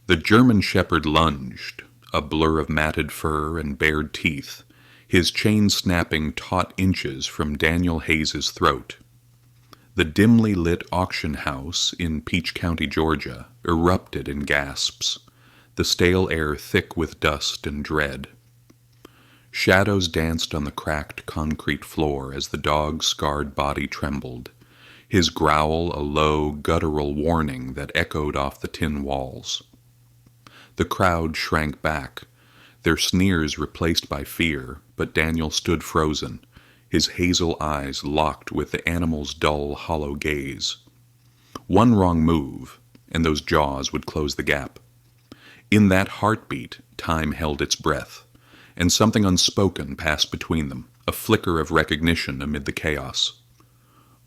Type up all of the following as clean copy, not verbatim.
The German shepherd lunged, a blur of matted fur and bared teeth, his chain snapping taut inches from Daniel Hayes's throat. The dimly lit auction house in Peach County, Georgia, erupted in gasps, the stale air thick with dust and dread. Shadows danced on the cracked concrete floor as the dog's scarred body trembled, his growl a low, guttural warning that echoed off the tin walls. The crowd shrank back, their sneers replaced by fear, but Daniel stood frozen, his hazel eyes locked with the animal's dull, hollow gaze. One wrong move, and those jaws would close the gap. In that heartbeat, time held its breath, and something unspoken passed between them, a flicker of recognition amid the chaos.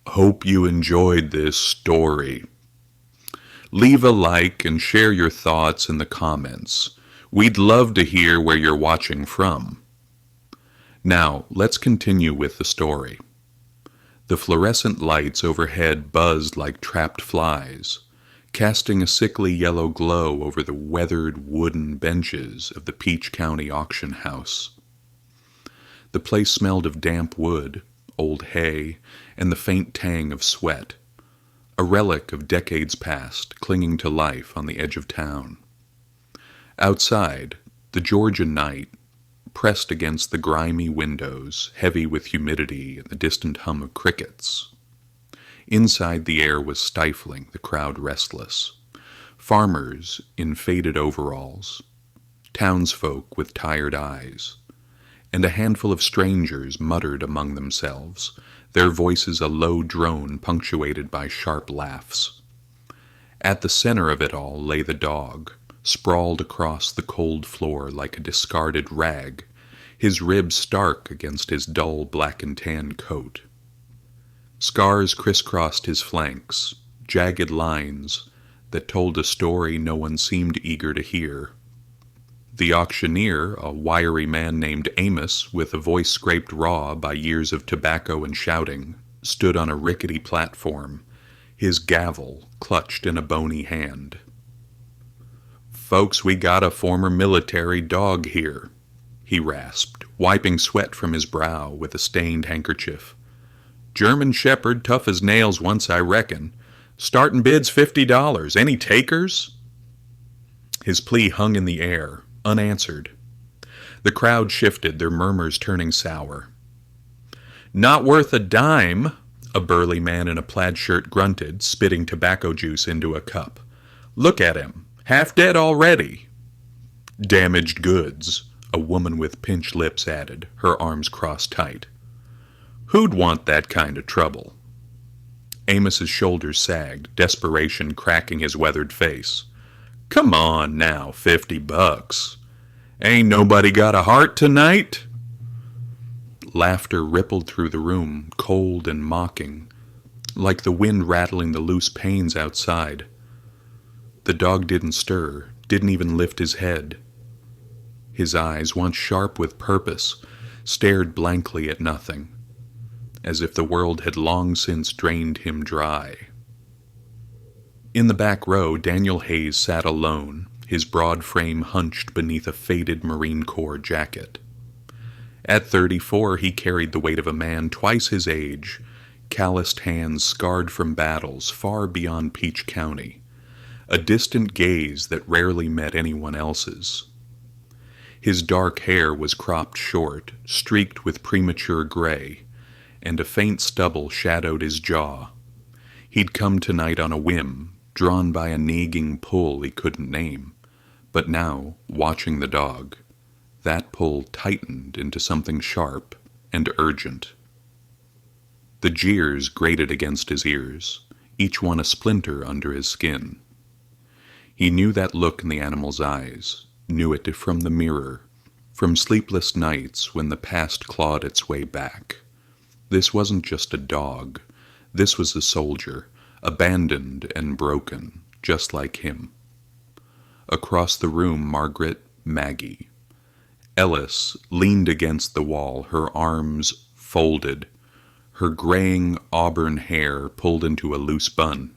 Hope you enjoyed this story. Leave a like and share your thoughts in the comments. We'd love to hear where you're watching from. Now, let's continue with the story. The fluorescent lights overhead buzzed like trapped flies, casting a sickly yellow glow over the weathered wooden benches of the Peach County auction house. The place smelled of damp wood, old hay, and the faint tang of sweat, a relic of decades past clinging to life on the edge of town. Outside, the Georgia night pressed against the grimy windows, heavy with humidity and the distant hum of crickets. Inside, the air was stifling, the crowd restless. Farmers in faded overalls, townsfolk with tired eyes, and a handful of strangers muttered among themselves, their voices a low drone punctuated by sharp laughs. At the center of it all lay the dog, sprawled across the cold floor like a discarded rag, his ribs stark against his dull black and tan coat. Scars crisscrossed his flanks, jagged lines that told a story no one seemed eager to hear. The auctioneer, a wiry man named Amaze, with a voice scraped raw by years of tobacco and shouting, stood on a rickety platform, his gavel clutched in a bony hand. "Folks, we got a former military dog here," he rasped, wiping sweat from his brow with a stained handkerchief. "German shepherd, tough as nails once, I reckon. Starting bid's $50. Any takers?" His plea hung in the air, unanswered. The crowd shifted, their murmurs turning sour. "Not worth a dime," a burly man in a plaid shirt grunted, spitting tobacco juice into a cup. "Look at him, half dead already." "Damaged goods," a woman with pinched lips added, her arms crossed tight. "Who'd want that kind of trouble?" Amos's shoulders sagged, desperation cracking his weathered face. "Come on now, $50. Ain't nobody got a heart tonight?" Laughter rippled through the room, cold and mocking, like the wind rattling the loose panes outside. The dog didn't stir, didn't even lift his head. His eyes, once sharp with purpose, stared blankly at nothing, as if the world had long since drained him dry. In the back row, Daniel Hayes sat alone, his broad frame hunched beneath a faded Marine Corps jacket. At 34, he carried the weight of a man twice his age, calloused hands scarred from battles far beyond Peach County, a distant gaze that rarely met anyone else's. His dark hair was cropped short, streaked with premature gray, and a faint stubble shadowed his jaw. He'd come tonight on a whim, drawn by a nagging pull he couldn't name, but now, watching the dog, that pull tightened into something sharp and urgent. The jeers grated against his ears, each one a splinter under his skin. He knew that look in the animal's eyes, knew it from the mirror, from sleepless nights when the past clawed its way back. This wasn't just a dog. This was a soldier, abandoned and broken, just like him. Across the room, Maggie. Ellis leaned against the wall, her arms folded, her graying auburn hair pulled into a loose bun.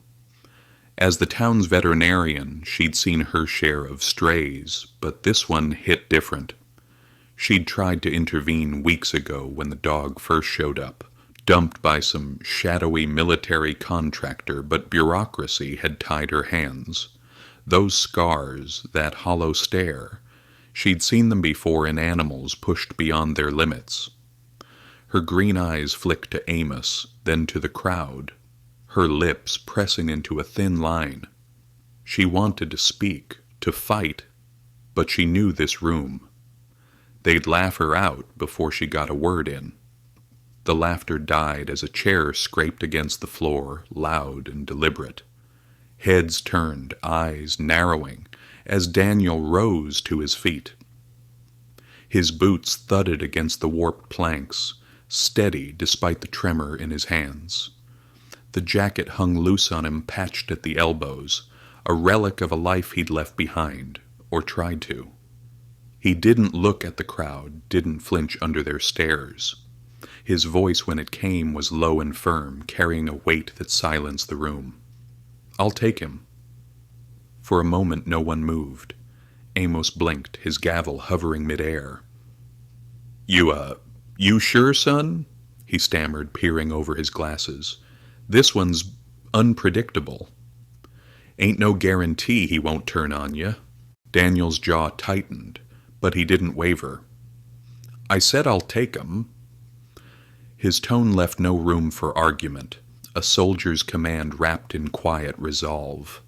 As the town's veterinarian, she'd seen her share of strays, but this one hit different. She'd tried to intervene weeks ago when the dog first showed up, dumped by some shadowy military contractor, but bureaucracy had tied her hands. Those scars, that hollow stare, she'd seen them before in animals pushed beyond their limits. Her green eyes flicked to Amos, then to the crowd, her lips pressing into a thin line. She wanted to speak, to fight, but she knew this room. They'd laugh her out before she got a word in. The laughter died as a chair scraped against the floor, loud and deliberate. Heads turned, eyes narrowing, as Daniel rose to his feet. His boots thudded against the warped planks, steady despite the tremor in his hands. The jacket hung loose on him, patched at the elbows, a relic of a life he'd left behind, or tried to. He didn't look at the crowd, didn't flinch under their stares. His voice, when it came, was low and firm, carrying a weight that silenced the room. "I'll take him." For a moment no one moved. Amos blinked, his gavel hovering midair. You sure, son?" he stammered, peering over his glasses. "This one's unpredictable. Ain't no guarantee he won't turn on you." Daniel's jaw tightened, but he didn't waver. "I said I'll take 'em." His tone left no room for argument, a soldier's command wrapped in quiet resolve.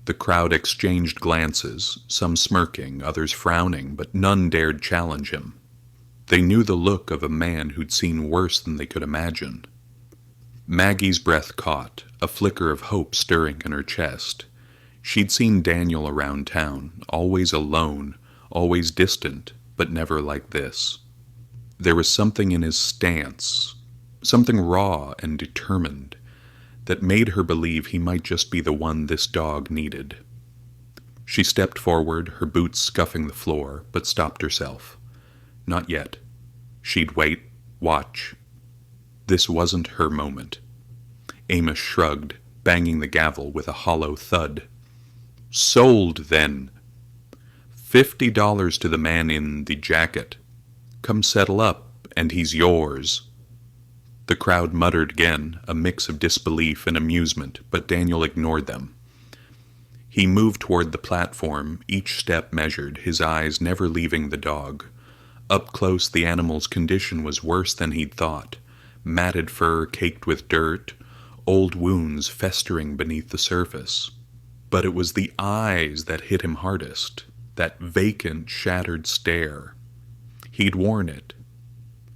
The crowd exchanged glances, some smirking, others frowning, but none dared challenge him. They knew the look of a man who'd seen worse than they could imagine. Maggie's breath caught, a flicker of hope stirring in her chest. She'd seen Daniel around town, always alone, always distant, but never like this. There was something in his stance, something raw and determined, that made her believe he might just be the one this dog needed. She stepped forward, her boots scuffing the floor, but stopped herself. Not yet. She'd wait, watch. This wasn't her moment. Amos shrugged, banging the gavel with a hollow thud. "Sold, then. $50 to the man in the jacket. Come settle up, and he's yours." The crowd muttered again, a mix of disbelief and amusement, but Daniel ignored them. He moved toward the platform, each step measured, his eyes never leaving the dog. Up close, the animal's condition was worse than he'd thought. Matted fur caked with dirt, old wounds festering beneath the surface. But it was the eyes that hit him hardest, that vacant, shattered stare. He'd worn it.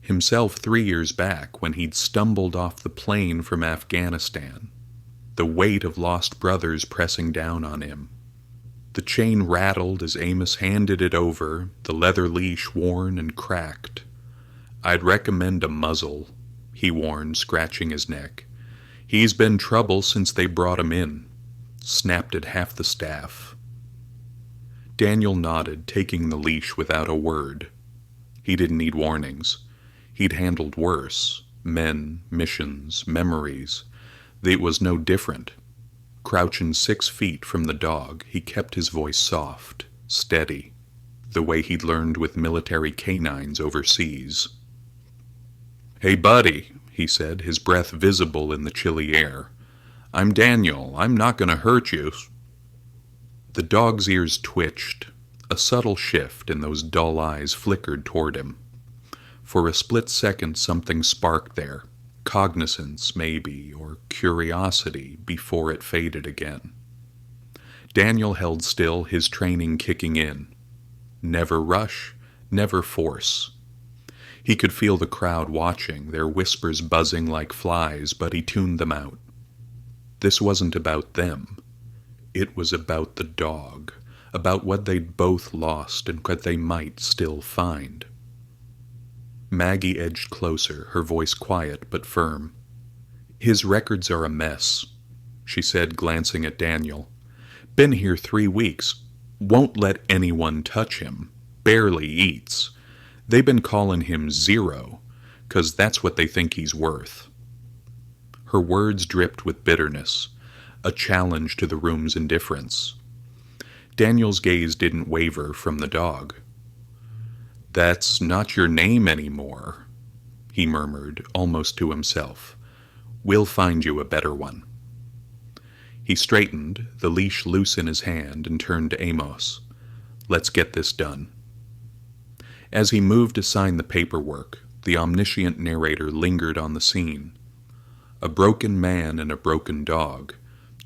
Himself 3 years back, when he'd stumbled off the plane from Afghanistan. The weight of lost brothers pressing down on him. The chain rattled as Amos handed it over, the leather leash worn and cracked. "I'd recommend a muzzle," he warned, scratching his neck. "He's been trouble since they brought him in. Snapped at half the staff." Daniel nodded, taking the leash without a word. He didn't need warnings. He'd handled worse. Men, missions, memories. It was no different. Crouching 6 feet from the dog, he kept his voice soft, steady, the way he'd learned with military canines overseas. "Hey, buddy," he said, his breath visible in the chilly air. "I'm Daniel. I'm not going to hurt you." The dog's ears twitched. A subtle shift, and those dull eyes flickered toward him. For a split second something sparked there. Cognizance, maybe, or curiosity, before it faded again. Daniel held still, his training kicking in. Never rush, never force. He could feel the crowd watching, their whispers buzzing like flies, but he tuned them out. This wasn't about them. It was about the dog, about what they'd both lost and what they might still find. Maggie edged closer, her voice quiet but firm. "His records are a mess," she said, glancing at Daniel. "Been here 3 weeks. Won't let anyone touch him. Barely eats. They've been calling him Zero, 'cause that's what they think he's worth." Her words dripped with bitterness. a challenge to the room's indifference. Daniel's gaze didn't waver from the dog. "That's not your name anymore," he murmured, almost to himself. "We'll find you a better one." He straightened, the leash loose in his hand, and turned to Amos. "Let's get this done." As he moved to sign the paperwork, the omniscient narrator lingered on the scene. A broken man and a broken dog,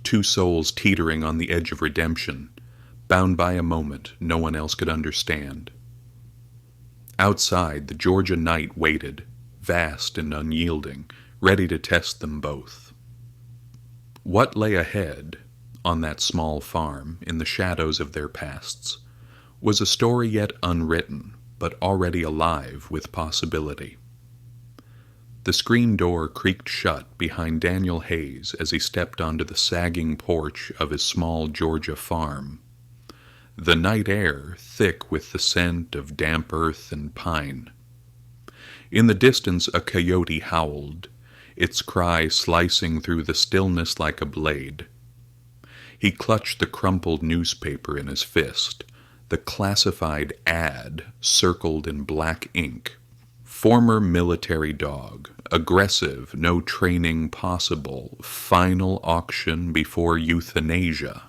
two souls teetering on the edge of redemption, bound by a moment no one else could understand. Outside, the Georgia night waited, vast and unyielding, ready to test them both. What lay ahead, on that small farm, in the shadows of their pasts, was a story yet unwritten, but already alive with possibility. The screen door creaked shut behind Daniel Hayes as he stepped onto the sagging porch of his small Georgia farm. The night air thick with the scent of damp earth and pine. In the distance a coyote howled, its cry slicing through the stillness like a blade. He clutched the crumpled newspaper in his fist, the classified ad circled in black ink. Former military dog, aggressive, no training possible, final auction before euthanasia.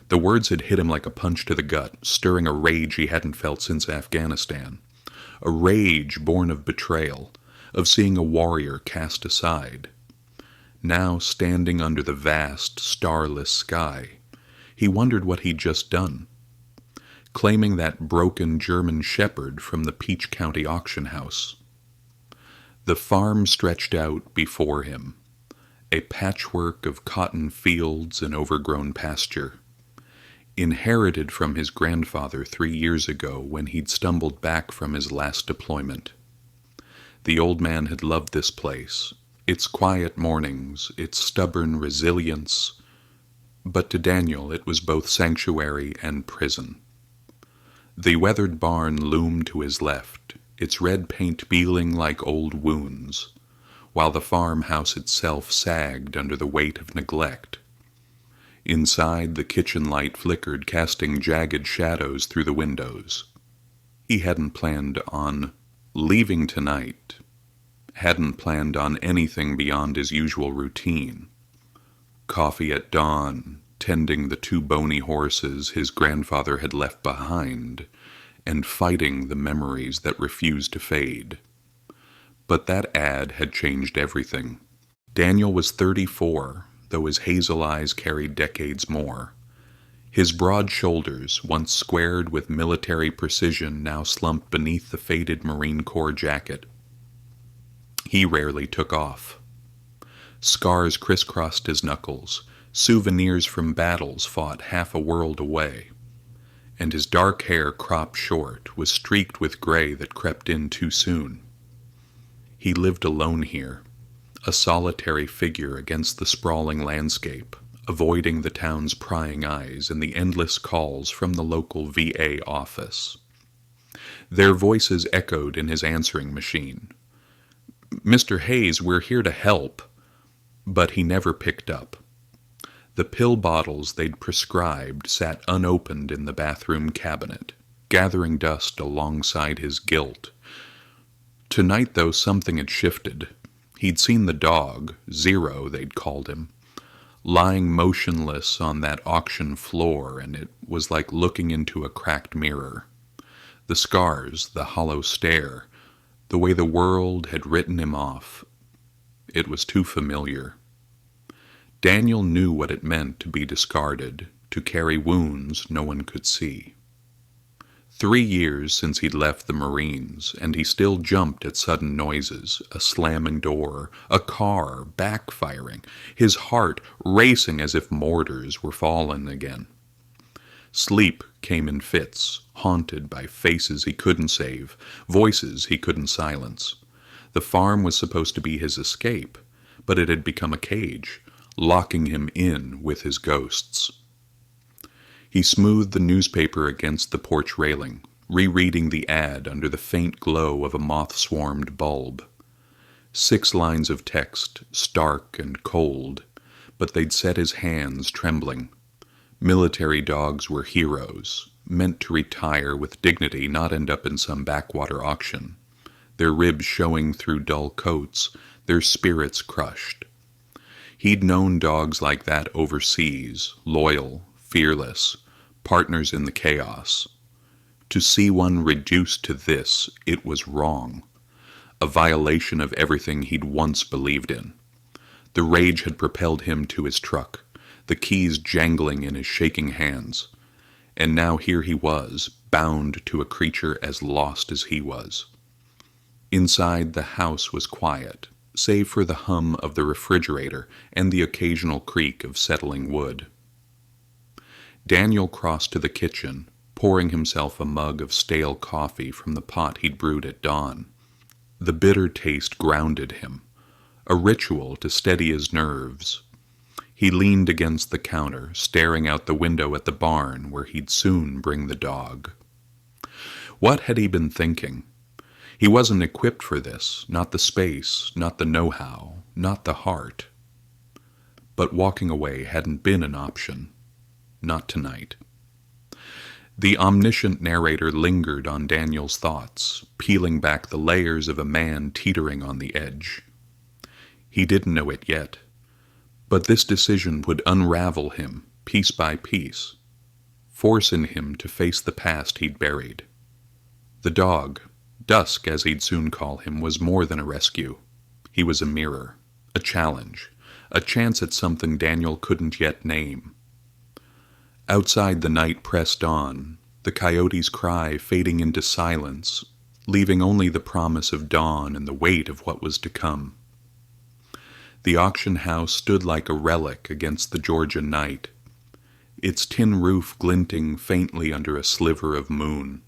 The words had hit him like a punch to the gut, stirring a rage he hadn't felt since Afghanistan. A rage born of betrayal, of seeing a warrior cast aside. Now standing under the vast, starless sky, he wondered what he'd just done. Claiming that broken German shepherd from the Peach County auction house. The farm stretched out before him, a patchwork of cotton fields and overgrown pasture. Inherited from his grandfather 3 years ago when he'd stumbled back from his last deployment. The old man had loved this place, its quiet mornings, its stubborn resilience, but to Daniel it was both sanctuary and prison. The weathered barn loomed to his left, its red paint peeling like old wounds, while the farmhouse itself sagged under the weight of neglect. Inside, the kitchen light flickered, casting jagged shadows through the windows. He hadn't planned on leaving tonight, hadn't planned on anything beyond his usual routine. Coffee at dawn, tending the 2 bony horses his grandfather had left behind, and fighting the memories that refused to fade. But that ad had changed everything. Daniel was 34, though his hazel eyes carried decades more. His broad shoulders, once squared with military precision, now slumped beneath the faded Marine Corps jacket. He rarely took off. Scars crisscrossed his knuckles, souvenirs from battles fought half a world away, and his dark hair, cropped short, was streaked with gray that crept in too soon. He lived alone here, a solitary figure against the sprawling landscape, avoiding the town's prying eyes and the endless calls from the local VA office. Their voices echoed in his answering machine. "Mr. Hayes, we're here to help," but he never picked up. The pill bottles they'd prescribed sat unopened in the bathroom cabinet, gathering dust alongside his guilt. Tonight, though, something had shifted. He'd seen the dog, Zero they'd called him, lying motionless on that auction floor, and it was like looking into a cracked mirror. The scars, the hollow stare, the way the world had written him off. It was too familiar. Daniel knew what it meant to be discarded, to carry wounds no one could see. 3 years since he'd left the Marines, and he still jumped at sudden noises, a slamming door, a car backfiring, his heart racing as if mortars were falling again. Sleep came in fits, haunted by faces he couldn't save, voices he couldn't silence. The farm was supposed to be his escape, but it had become a cage, locking him in with his ghosts. He smoothed the newspaper against the porch railing, rereading the ad under the faint glow of a moth-swarmed bulb. 6 lines of text, stark and cold, but they'd set his hands trembling. Military dogs were heroes, meant to retire with dignity, not end up in some backwater auction, their ribs showing through dull coats, their spirits crushed. He'd known dogs like that overseas, loyal, fearless, partners in the chaos. To see one reduced to this, it was wrong, a violation of everything he'd once believed in. The rage had propelled him to his truck, the keys jangling in his shaking hands, and now here he was, bound to a creature as lost as he was. Inside, the house was quiet, save for the hum of the refrigerator and the occasional creak of settling wood. Daniel crossed to the kitchen, pouring himself a mug of stale coffee from the pot he'd brewed at dawn. The bitter taste grounded him, a ritual to steady his nerves. He leaned against the counter, staring out the window at the barn where he'd soon bring the dog. What had he been thinking? He wasn't equipped for this, not the space, not the know-how, not the heart. But walking away hadn't been an option. Not tonight. The omniscient narrator lingered on Daniel's thoughts, peeling back the layers of a man teetering on the edge. He didn't know it yet, but this decision would unravel him piece by piece, forcing him to face the past he'd buried. The dog, Dusk as he'd soon call him, was more than a rescue. He was a mirror, a challenge, a chance at something Daniel couldn't yet name. Outside, the night pressed on, the coyote's cry fading into silence, leaving only the promise of dawn and the weight of what was to come. The auction house stood like a relic against the Georgia night, its tin roof glinting faintly under a sliver of moon.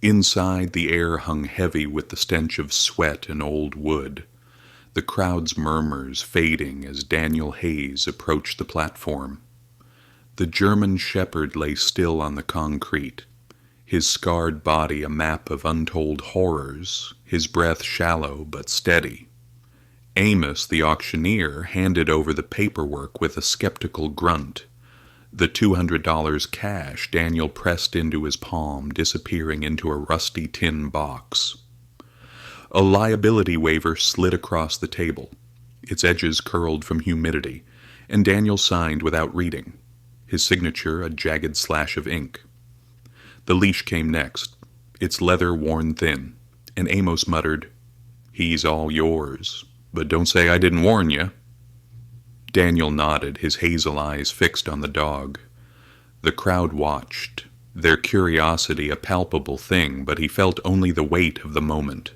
Inside, the air hung heavy with the stench of sweat and old wood, the crowd's murmurs fading as Daniel Hayes approached the platform. The German shepherd lay still on the concrete, his scarred body a map of untold horrors, his breath shallow but steady. Amos, the auctioneer, handed over the paperwork with a skeptical grunt. The $200 cash Daniel pressed into his palm, disappearing into a rusty tin box. A liability waiver slid across the table, its edges curled from humidity, and Daniel signed without reading, his signature a jagged slash of ink. The leash came next, its leather worn thin, and Amos muttered, "He's all yours, but don't say I didn't warn you." Daniel nodded, his hazel eyes fixed on the dog. The crowd watched, their curiosity a palpable thing, but he felt only the weight of the moment.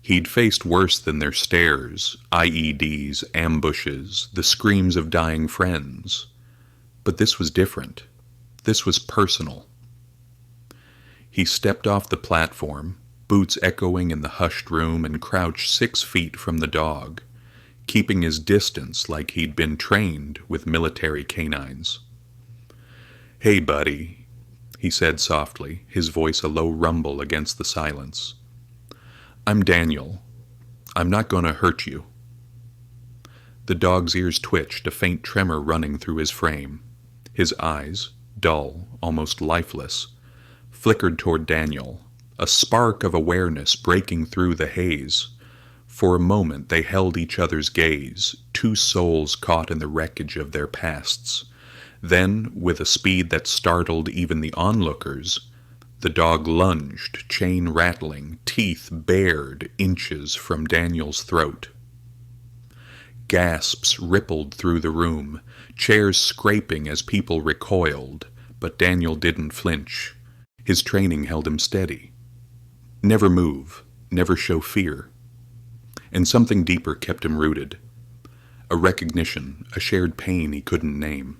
He'd faced worse than their stares, IEDs, ambushes, the screams of dying friends. But this was different. This was personal. He stepped off the platform, boots echoing in the hushed room, and crouched 6 feet from the dog, keeping his distance like he'd been trained with military canines. "Hey, buddy," he said softly, his voice a low rumble against the silence. "I'm Daniel. I'm not going to hurt you." The dog's ears twitched, a faint tremor running through his frame. His eyes, dull, almost lifeless, flickered toward Daniel, a spark of awareness breaking through the haze. For a moment they held each other's gaze, two souls caught in the wreckage of their pasts. Then, with a speed that startled even the onlookers, the dog lunged, chain rattling, teeth bared inches from Daniel's throat. Gasps rippled through the room, chairs scraping as people recoiled, but Daniel didn't flinch. His training held him steady. Never move, never show fear. And something deeper kept him rooted. A recognition, a shared pain he couldn't name.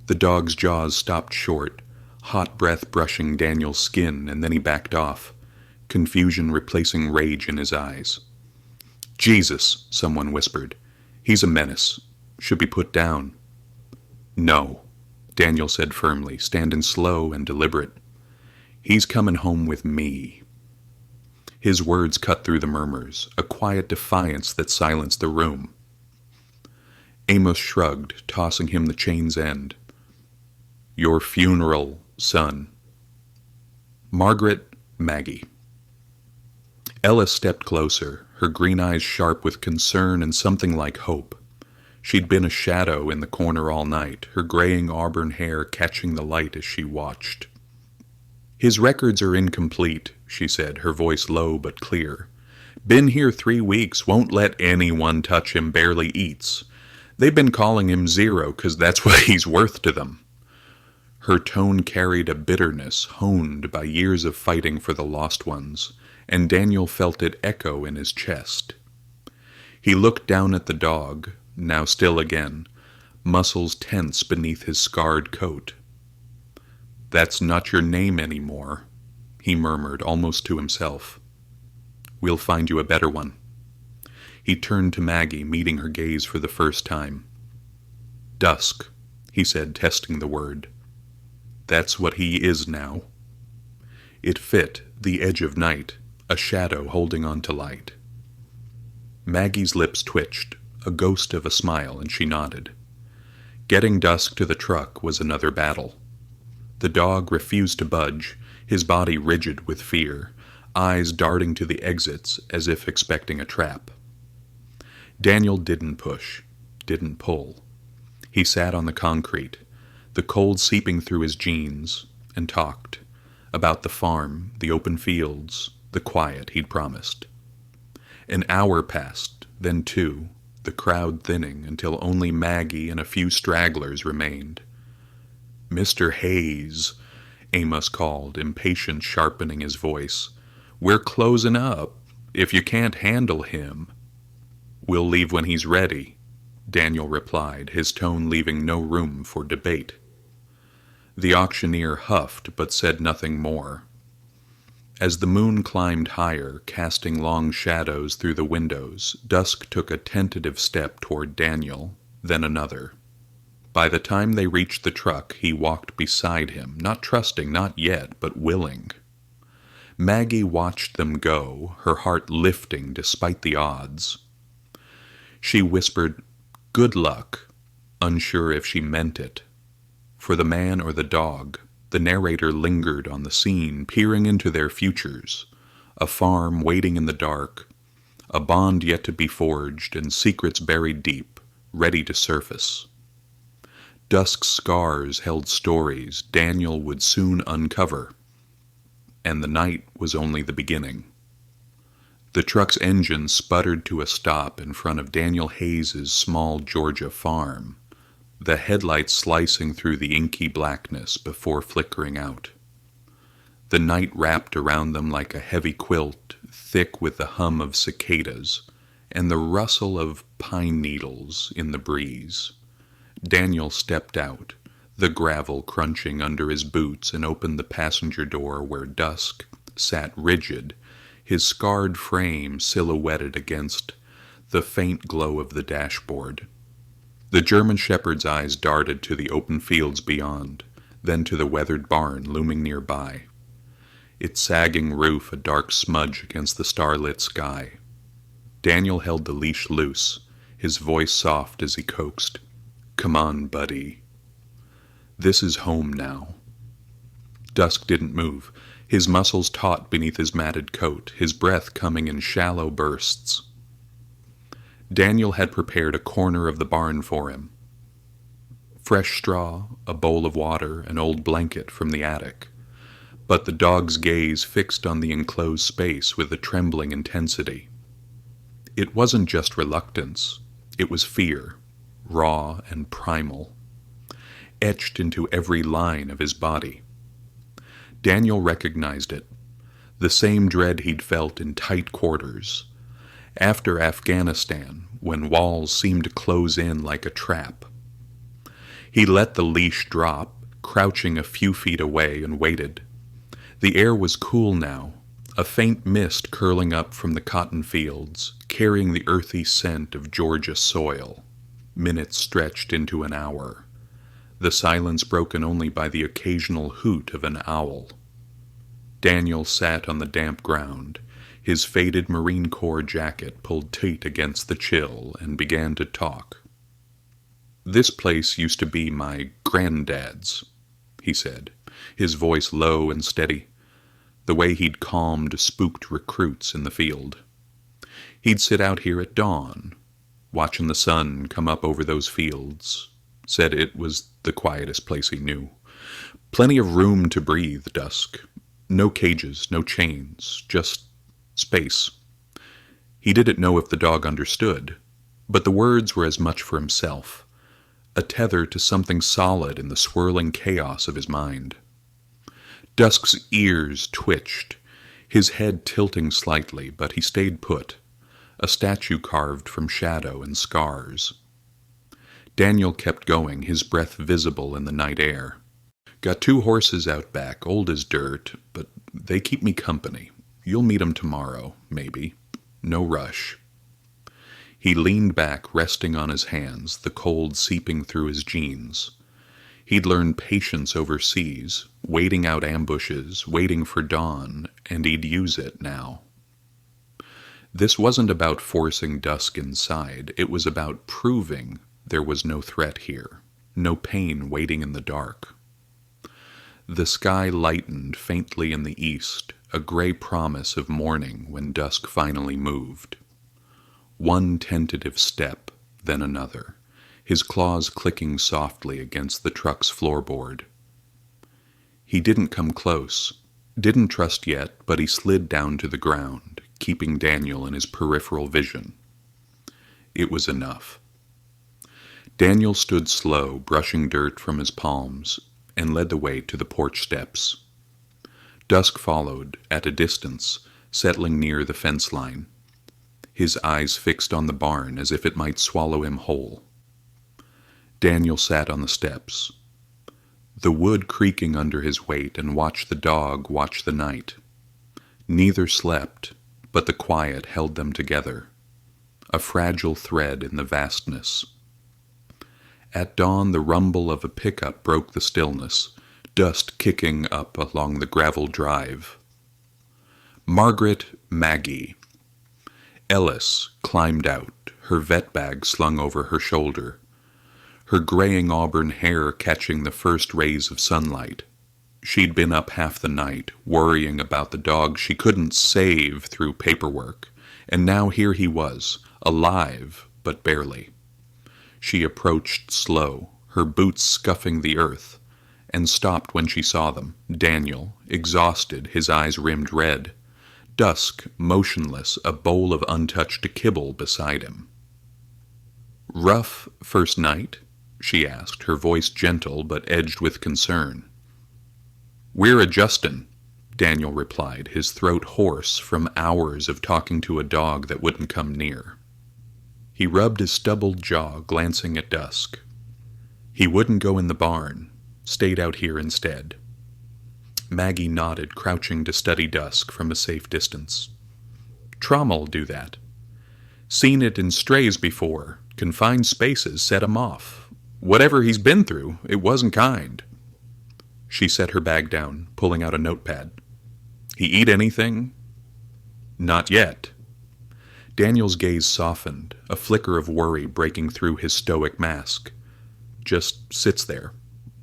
The dog's jaws stopped short, hot breath brushing Daniel's skin, and then he backed off, confusion replacing rage in his eyes. "Jesus," someone whispered. "He's a menace. Should be put down." "No," Daniel said firmly, standing slow and deliberate. "He's coming home with me." His words cut through the murmurs, a quiet defiance that silenced the room. Amos shrugged, tossing him the chain's end. Your funeral, son. Margaret, Maggie. Ella stepped closer, her green eyes sharp with concern and something like hope. She'd been a shadow in the corner all night, her graying auburn hair catching the light as she watched. His records are incomplete, she said, her voice low but clear. Been here 3 weeks, won't let anyone touch him, barely eats. They've been calling him Zero, 'cause that's what he's worth to them. Her tone carried a bitterness honed by years of fighting for the lost ones, and Daniel felt it echo in his chest. He looked down at the dog, now still again, muscles tense beneath his scarred coat. That's not your name anymore, he murmured almost to himself. We'll find you a better one. He turned to Maggie, meeting her gaze for the first time. Dusk, he said, testing the word. That's what he is now. It fit, the edge of night, a shadow holding on to light. Maggie's lips twitched, a ghost of a smile, and she nodded. Getting Dusk to the truck was another battle. The dog refused to budge, his body rigid with fear, eyes darting to the exits as if expecting a trap. Daniel didn't push, didn't pull. He sat on the concrete, the cold seeping through his jeans, and talked about the farm, the open fields, the quiet he'd promised. An hour passed, then 2, the crowd thinning until only Maggie and a few stragglers remained. Mr. Hayes, Amos called, impatience sharpening his voice. We're closing up. If you can't handle him. We'll leave when he's ready, Daniel replied, his tone leaving no room for debate. The auctioneer huffed but said nothing more. As the moon climbed higher, casting long shadows through the windows, Dusk took a tentative step toward Daniel, then another. By the time they reached the truck, he walked beside him, not trusting, not yet, but willing. Maggie watched them go, her heart lifting despite the odds. She whispered, "Good luck," unsure if she meant it. For the man or the dog, the narrator lingered on the scene, peering into their futures. A farm waiting in the dark, a bond yet to be forged, and secrets buried deep, ready to surface. Dusk's scars held stories Daniel would soon uncover, and the night was only the beginning. The truck's engine sputtered to a stop in front of Daniel Hayes's small Georgia farm, the headlights slicing through the inky blackness before flickering out. The night wrapped around them like a heavy quilt, thick with the hum of cicadas and the rustle of pine needles in the breeze. Daniel stepped out, the gravel crunching under his boots, and opened the passenger door where Dusk sat rigid, his scarred frame silhouetted against the faint glow of the dashboard. The German shepherd's eyes darted to the open fields beyond, then to the weathered barn looming nearby, its sagging roof a dark smudge against the starlit sky. Daniel held the leash loose, his voice soft as he coaxed, "Come on, buddy. This is home now." Dusk didn't move, his muscles taut beneath his matted coat, his breath coming in shallow bursts. Daniel had prepared a corner of the barn for him. Fresh straw, a bowl of water, an old blanket from the attic. But the dog's gaze fixed on the enclosed space with a trembling intensity. It wasn't just reluctance, it was fear, raw and primal, etched into every line of his body. Daniel recognized it, the same dread he'd felt in tight quarters, after Afghanistan, when walls seemed to close in like a trap. He let the leash drop, crouching a few feet away, and waited. The air was cool now, a faint mist curling up from the cotton fields, carrying the earthy scent of Georgia soil. Minutes stretched into an hour, the silence broken only by the occasional hoot of an owl. Daniel sat on the damp ground, his faded Marine Corps jacket pulled tight against the chill, and began to talk. "This place used to be my granddad's," he said, his voice low and steady, the way he'd calmed spooked recruits in the field. He'd sit out here at dawn, watching the sun come up over those fields. Said it was the quietest place he knew. Plenty of room to breathe, dusk. No cages, no chains, just space. He didn't know if the dog understood, but the words were as much for himself, a tether to something solid in the swirling chaos of his mind. Dusk's ears twitched, his head tilting slightly, but he stayed put, a statue carved from shadow and scars. Daniel kept going, his breath visible in the night air. "Got 2 horses out back, old as dirt, but they keep me company. You'll meet 'em tomorrow, maybe. No rush." He leaned back, resting on his hands, the cold seeping through his jeans. He'd learned patience overseas, waiting out ambushes, waiting for dawn, and he'd use it now. This wasn't about forcing dusk inside. It was about proving there was no threat here, no pain waiting in the dark. The sky lightened faintly in the east, a gray promise of morning when dusk finally moved. One tentative step, then another, his claws clicking softly against the truck's floorboard. He didn't come close, didn't trust yet, but he slid down to the ground, keeping Daniel in his peripheral vision. It was enough. Daniel stood slow, brushing dirt from his palms, and led the way to the porch steps. Dusk followed, at a distance, settling near the fence line, his eyes fixed on the barn as if it might swallow him whole. Daniel sat on the steps, the wood creaking under his weight, and watched the dog watch the night. Neither slept, but the quiet held them together, a fragile thread in the vastness. At dawn, the rumble of a pickup broke the stillness, dust kicking up along the gravel drive. Margaret Maggie. Ellis climbed out, her vet bag slung over her shoulder, her graying auburn hair catching the first rays of sunlight. She'd been up half the night, worrying about the dog she couldn't save through paperwork, and now here he was, alive, but barely. She approached slow, her boots scuffing the earth, and stopped when she saw them. Daniel, exhausted, his eyes rimmed red. Dusk, motionless, a bowl of untouched kibble beside him. "Rough first night?" she asked, her voice gentle but edged with concern. "We're adjustin'," Daniel replied, his throat hoarse from hours of talking to a dog that wouldn't come near. He rubbed his stubbled jaw, glancing at Dusk. He wouldn't go in the barn, stayed out here instead. Maggie nodded, crouching to study Dusk from a safe distance. "Trauma'll do that. Seen it in strays before. Confined spaces set him off. Whatever he's been through, it wasn't kind." She set her bag down, pulling out a notepad. "He eat anything?" "Not yet." Daniel's gaze softened, a flicker of worry breaking through his stoic mask. Just sits there,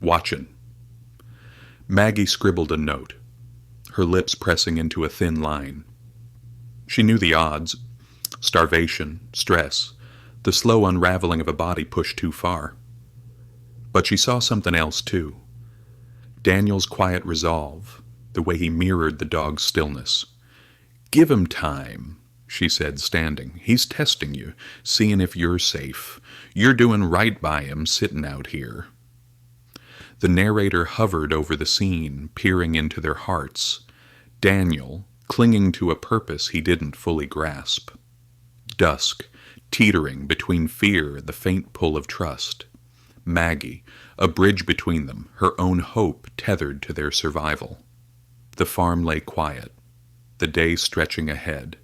watchin'. Maggie scribbled a note, her lips pressing into a thin line. She knew the odds. Starvation, stress, the slow unraveling of a body pushed too far. But she saw something else, too. Daniel's quiet resolve, the way he mirrored the dog's stillness. "Give him time," she said, standing. "He's testing you, seeing if you're safe. You're doing right by him, sitting out here." The narrator hovered over the scene, peering into their hearts. Daniel, clinging to a purpose he didn't fully grasp. Dusk, teetering between fear and the faint pull of trust. Maggie, a bridge between them, her own hope tethered to their survival. The farm lay quiet, the day stretching ahead,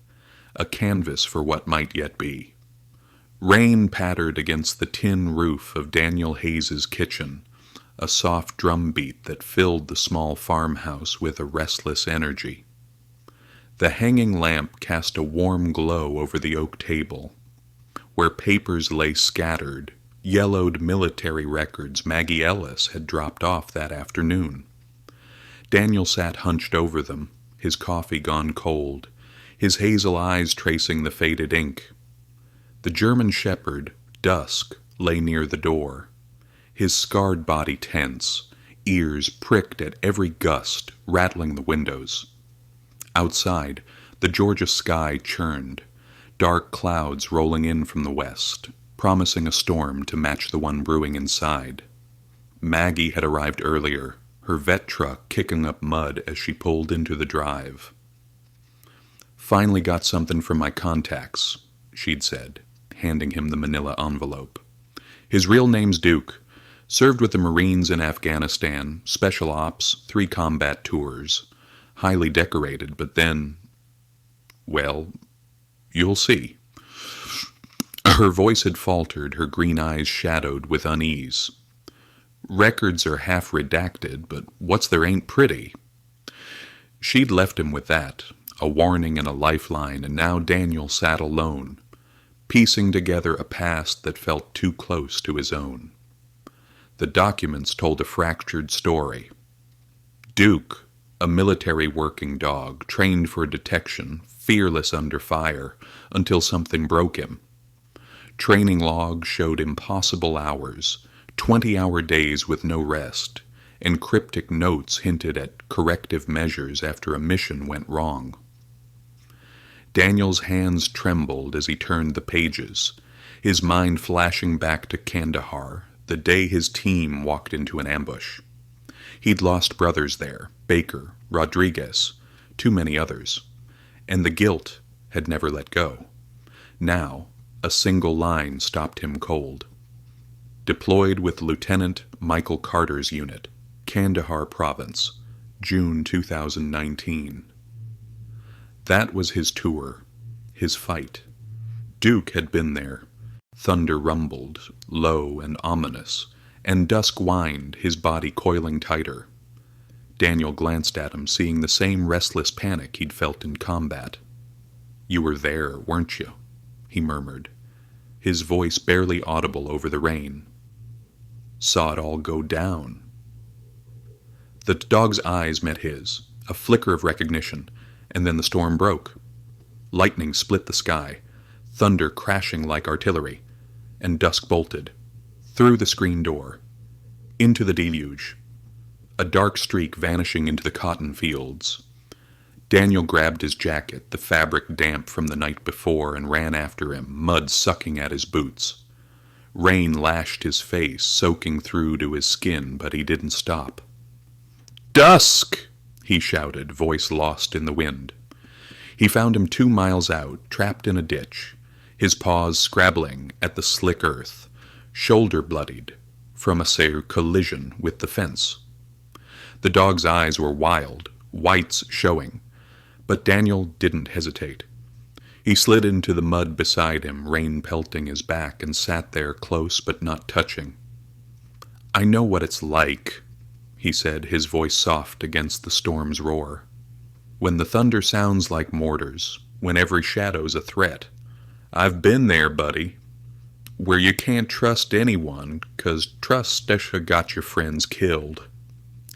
a canvas for what might yet be. Rain pattered against the tin roof of Daniel Hayes's kitchen, a soft drumbeat that filled the small farmhouse with a restless energy. The hanging lamp cast a warm glow over the oak table, where papers lay scattered, yellowed military records Maggie Ellis had dropped off that afternoon. Daniel sat hunched over them, his coffee gone cold, his hazel eyes tracing the faded ink. The German shepherd, Dusk, lay near the door, his scarred body tense, ears pricked at every gust, rattling the windows. Outside, the Georgia sky churned, dark clouds rolling in from the west, promising a storm to match the one brewing inside. Maggie had arrived earlier, her vet truck kicking up mud as she pulled into the drive. "Finally got something from my contacts," she'd said, handing him the manila envelope. "His real name's Duke. Served with the Marines in Afghanistan, Special Ops, 3 combat tours. Highly decorated, but then... well, you'll see." Her voice had faltered, her green eyes shadowed with unease. "Records are half redacted, but what's there ain't pretty?" She'd left him with that, a warning and a lifeline, and now Daniel sat alone, piecing together a past that felt too close to his own. The documents told a fractured story. Duke, a military working dog, trained for detection, fearless under fire, until something broke him. Training logs showed impossible hours, 20-hour days with no rest, and cryptic notes hinted at corrective measures after a mission went wrong. Daniel's hands trembled as he turned the pages, his mind flashing back to Kandahar, the day his team walked into an ambush. He'd lost brothers there, Baker, Rodriguez, too many others, and the guilt had never let go. Now, a single line stopped him cold. Deployed with Lieutenant Michael Carter's unit, Kandahar Province, June 2019. That was his tour, his fight. Duke had been there. Thunder rumbled, low and ominous, and dusk whined, his body coiling tighter. Daniel glanced at him, seeing the same restless panic he'd felt in combat. "You were there, weren't you?" he murmured, his voice barely audible over the rain. "Saw it all go down." The dog's eyes met his, a flicker of recognition, and then the storm broke. Lightning split the sky, thunder crashing like artillery, and dusk bolted, through the screen door, into the deluge, a dark streak vanishing into the cotton fields. Daniel grabbed his jacket, the fabric damp from the night before, and ran after him, mud sucking at his boots. Rain lashed his face, soaking through to his skin, but he didn't stop. "Dusk!" he shouted, voice lost in the wind. He found him 2 miles out, trapped in a ditch, his paws scrabbling at the slick earth, shoulder bloodied from a collision with the fence. The dog's eyes were wild, whites showing, but Daniel didn't hesitate. He slid into the mud beside him, rain pelting his back, and sat there close but not touching. "I know what it's like," he said, his voice soft against the storm's roar. "When the thunder sounds like mortars, when every shadow's a threat. I've been there, buddy. Where you can't trust anyone, 'cause trust got your friends killed."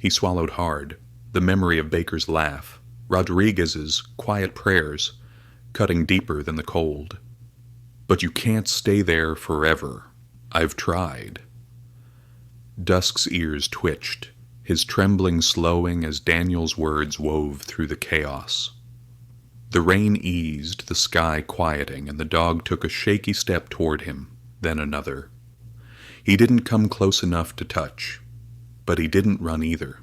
He swallowed hard, the memory of Baker's laugh, Rodriguez's quiet prayers, cutting deeper than the cold. "But you can't stay there forever. I've tried." Dusk's ears twitched, his trembling slowing as Daniel's words wove through the chaos. The rain eased, the sky quieting, and the dog took a shaky step toward him, then another. He didn't come close enough to touch, but he didn't run either.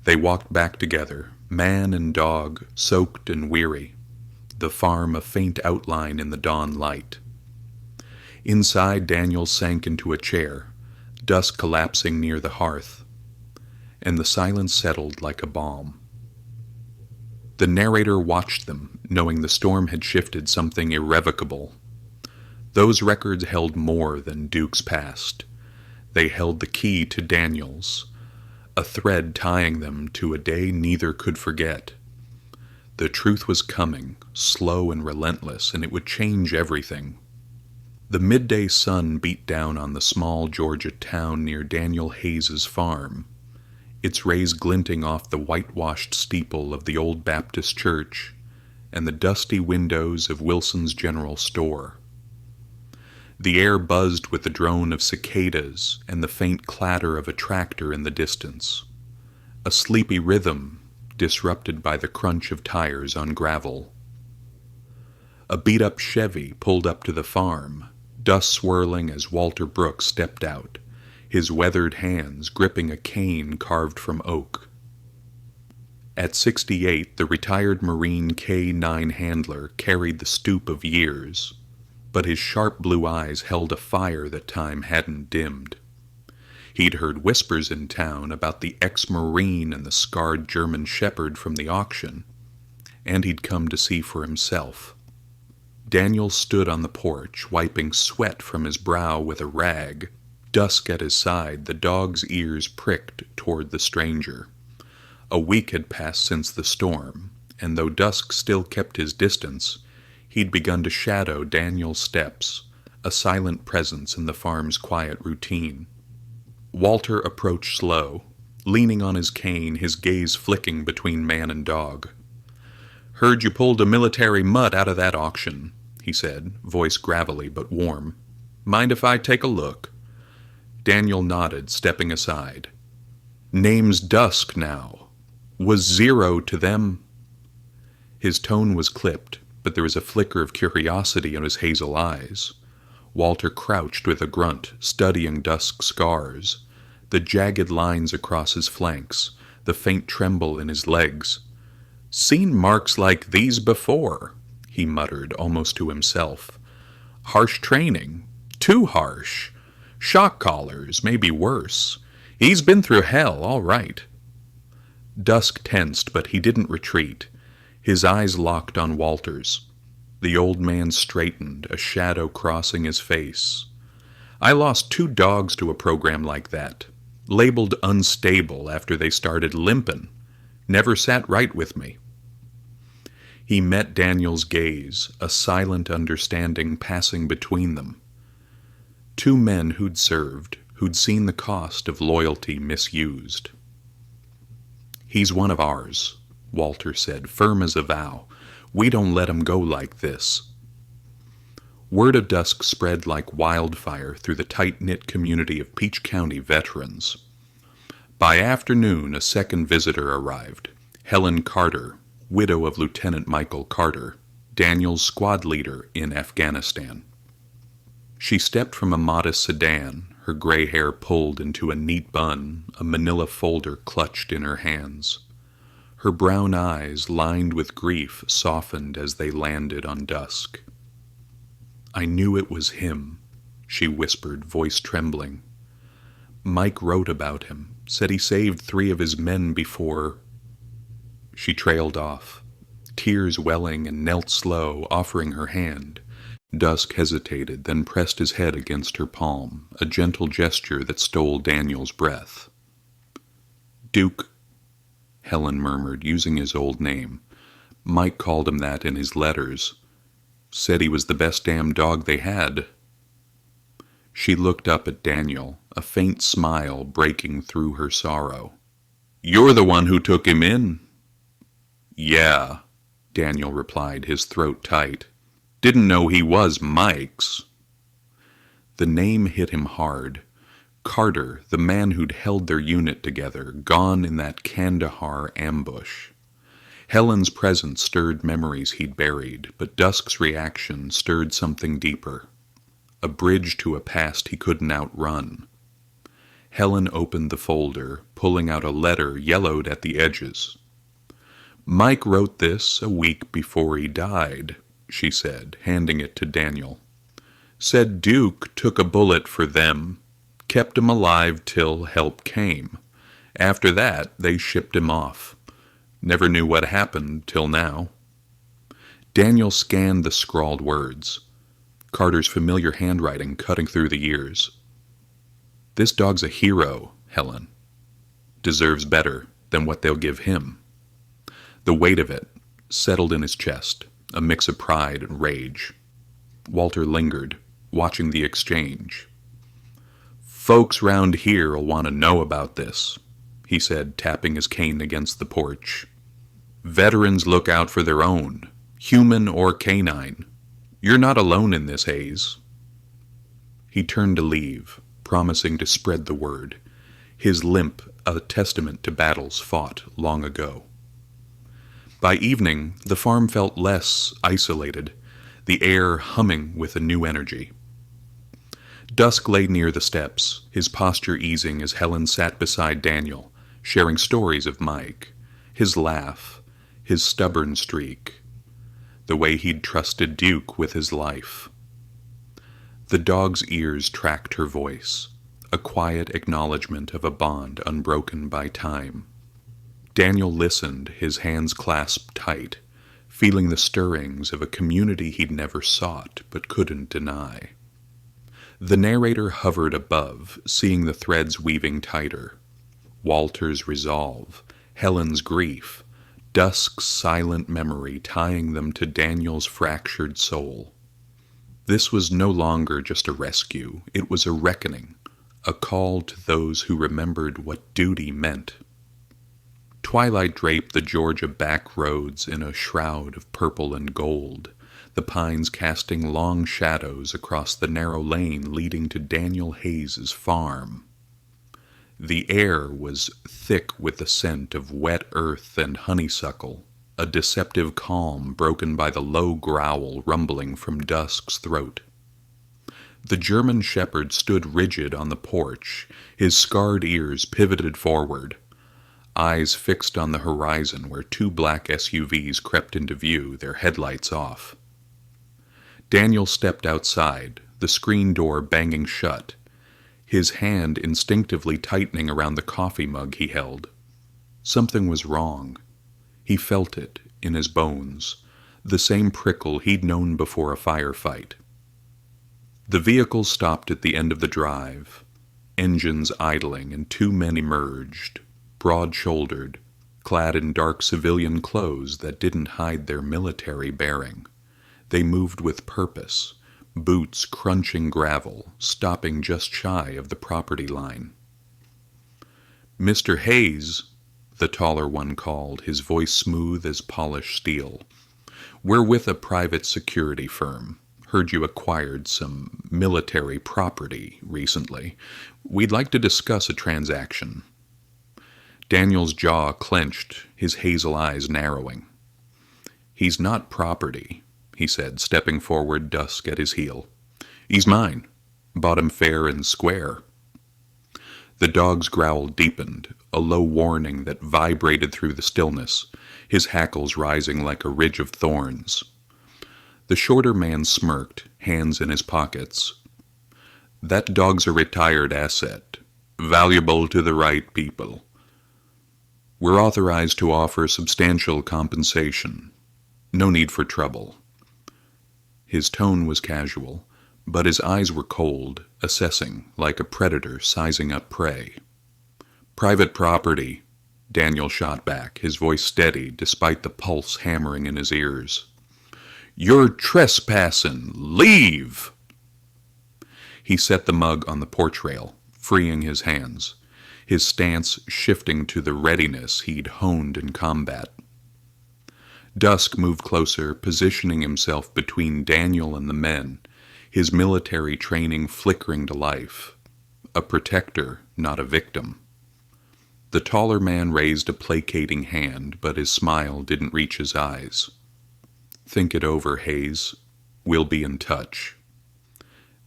They walked back together, man and dog, soaked and weary, the farm a faint outline in the dawn light. Inside, Daniel sank into a chair, Dusk collapsing near the hearth, and the silence settled like a balm. The narrator watched them, knowing the storm had shifted something irrevocable. Those records held more than Duke's past. They held the key to Daniel's, a thread tying them to a day neither could forget. The truth was coming, slow and relentless, and it would change everything. The midday sun beat down on the small Georgia town near Daniel Hayes's farm, its rays glinting off the whitewashed steeple of the old Baptist church and the dusty windows of Wilson's General Store. The air buzzed with the drone of cicadas and the faint clatter of a tractor in the distance, a sleepy rhythm disrupted by the crunch of tires on gravel. A beat-up Chevy pulled up to the farm, dust swirling as Walter Brooks stepped out, his weathered hands gripping a cane carved from oak. At 68, the retired Marine K-9 handler carried the stoop of years, but his sharp blue eyes held a fire that time hadn't dimmed. He'd heard whispers in town about the ex-Marine and the scarred German shepherd from the auction, and he'd come to see for himself. Daniel stood on the porch, wiping sweat from his brow with a rag. Dusk at his side, the dog's ears pricked toward the stranger. A week had passed since the storm, and though Dusk still kept his distance, he'd begun to shadow Daniel's steps, a silent presence in the farm's quiet routine. Walter approached slow, leaning on his cane, his gaze flicking between man and dog. "Heard you pulled a military mutt out of that auction," he said, voice gravelly but warm. "Mind if I take a look?" Daniel nodded, stepping aside. "Name's Dusk now. Was Zero to them?" His tone was clipped, but there was a flicker of curiosity in his hazel eyes. Walter crouched with a grunt, studying Dusk's scars, the jagged lines across his flanks, the faint tremble in his legs. "Seen marks like these before," he muttered, almost to himself. "Harsh training. Too harsh. Shock collars, maybe worse. He's been through hell, all right." Dusk tensed, but he didn't retreat. His eyes locked on Walter's. The old man straightened, a shadow crossing his face. "I lost 2 dogs to a program like that. Labeled unstable after they started limping. Never sat right with me." He met Daniel's gaze, a silent understanding passing between them. 2 men who'd served, who'd seen the cost of loyalty misused. "He's one of ours," Walter said, firm as a vow. "We don't let him go like this." Word of Dusk spread like wildfire through the tight-knit community of Peach County veterans. By afternoon, a second visitor arrived, Helen Carter, widow of Lieutenant Michael Carter, Daniel's squad leader in Afghanistan. She stepped from a modest sedan, her gray hair pulled into a neat bun, a manila folder clutched in her hands. Her brown eyes, lined with grief, softened as they landed on Dusk. "I knew it was him," she whispered, voice trembling. "Mike wrote about him, said he saved 3 of his men before—" She trailed off, tears welling, and knelt slow, offering her hand. Dusk hesitated, then pressed his head against her palm, a gentle gesture that stole Daniel's breath. "Duke," Helen murmured, using his old name. "Mike called him that in his letters. Said he was the best damn dog they had." She looked up at Daniel, a faint smile breaking through her sorrow. "You're the one who took him in." "Yeah," Daniel replied, his throat tight. "Didn't know he was Mike's." The name hit him hard. Carter, the man who'd held their unit together, gone in that Kandahar ambush. Helen's presence stirred memories he'd buried, but Dusk's reaction stirred something deeper. A bridge to a past he couldn't outrun. Helen opened the folder, pulling out a letter yellowed at the edges. "Mike wrote this a week before he died," she said, handing it to Daniel. "Said Duke took a bullet for them, kept him alive till help came. After that, they shipped him off. Never knew what happened till now." Daniel scanned the scrawled words, Carter's familiar handwriting cutting through the years. "This dog's a hero, Helen. Deserves better than what they'll give him." The weight of it settled in his chest, a mix of pride and rage. Walter lingered, watching the exchange. "Folks round here'll want to know about this," he said, tapping his cane against the porch. "Veterans look out for their own, human or canine. You're not alone in this, Hayes." He turned to leave, promising to spread the word, his limp a testament to battles fought long ago. By evening, the farm felt less isolated, the air humming with a new energy. Dusk lay near the steps, his posture easing as Helen sat beside Daniel, sharing stories of Mike, his laugh, his stubborn streak, the way he'd trusted Duke with his life. The dog's ears tracked her voice, a quiet acknowledgement of a bond unbroken by time. Daniel listened, his hands clasped tight, feeling the stirrings of a community he'd never sought but couldn't deny. The narrator hovered above, seeing the threads weaving tighter. Walter's resolve, Helen's grief, Dusk's silent memory tying them to Daniel's fractured soul. This was no longer just a rescue, it was a reckoning, a call to those who remembered what duty meant. Twilight draped the Georgia back roads in a shroud of purple and gold, the pines casting long shadows across the narrow lane leading to Daniel Hayes's farm. The air was thick with the scent of wet earth and honeysuckle, a deceptive calm broken by the low growl rumbling from Dusk's throat. The German shepherd stood rigid on the porch, his scarred ears pivoted forward, eyes fixed on the horizon where two black SUVs crept into view, their headlights off. Daniel stepped outside, the screen door banging shut, his hand instinctively tightening around the coffee mug he held. Something was wrong. He felt it in his bones, the same prickle he'd known before a firefight. The vehicle stopped at the end of the drive, engines idling, and two men emerged, broad-shouldered, clad in dark civilian clothes that didn't hide their military bearing. They moved with purpose, boots crunching gravel, stopping just shy of the property line. "Mr. Hayes," the taller one called, his voice smooth as polished steel. "We're with a private security firm. Heard you acquired some military property recently. We'd like to discuss a transaction." Daniel's jaw clenched, his hazel eyes narrowing. "He's not property," he said, stepping forward, Dusk at his heel. "He's mine. Bought him fair and square." The dog's growl deepened, a low warning that vibrated through the stillness, his hackles rising like a ridge of thorns. The shorter man smirked, hands in his pockets. "That dog's a retired asset, valuable to the right people. We're authorized to offer substantial compensation. No need for trouble." His tone was casual, but his eyes were cold, assessing, like a predator sizing up prey. "Private property," Daniel shot back, his voice steady despite the pulse hammering in his ears. "You're trespassing! Leave!" He set the mug on the porch rail, freeing his hands, his stance shifting to the readiness he'd honed in combat. Dusk moved closer, positioning himself between Daniel and the men, his military training flickering to life. A protector, not a victim. The taller man raised a placating hand, but his smile didn't reach his eyes. "Think it over, Hayes. We'll be in touch."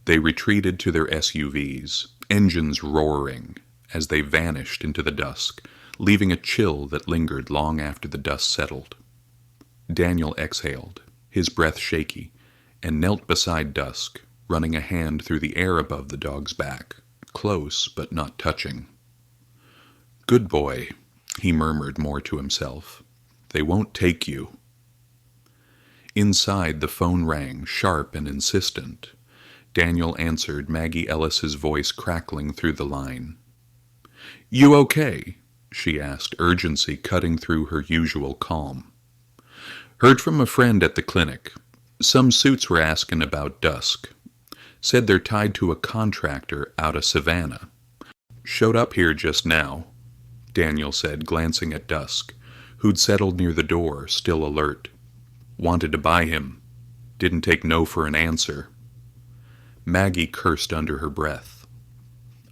They retreated to their SUVs, engines roaring, as they vanished into the dusk, leaving a chill that lingered long after the dust settled. Daniel exhaled, his breath shaky, and knelt beside Dusk, running a hand through the air above the dog's back, close but not touching. "Good boy," he murmured more to himself. "They won't take you." Inside, the phone rang, sharp and insistent. Daniel answered, Maggie Ellis's voice crackling through the line. "You okay?" she asked, urgency cutting through her usual calm. "Heard from a friend at the clinic. Some suits were asking about Dusk. Said they're tied to a contractor out of Savannah. Showed up here just now, Daniel said, glancing at Dusk, who'd settled near the door, still alert. Wanted to buy him. Didn't take no for an answer. Maggie cursed under her breath.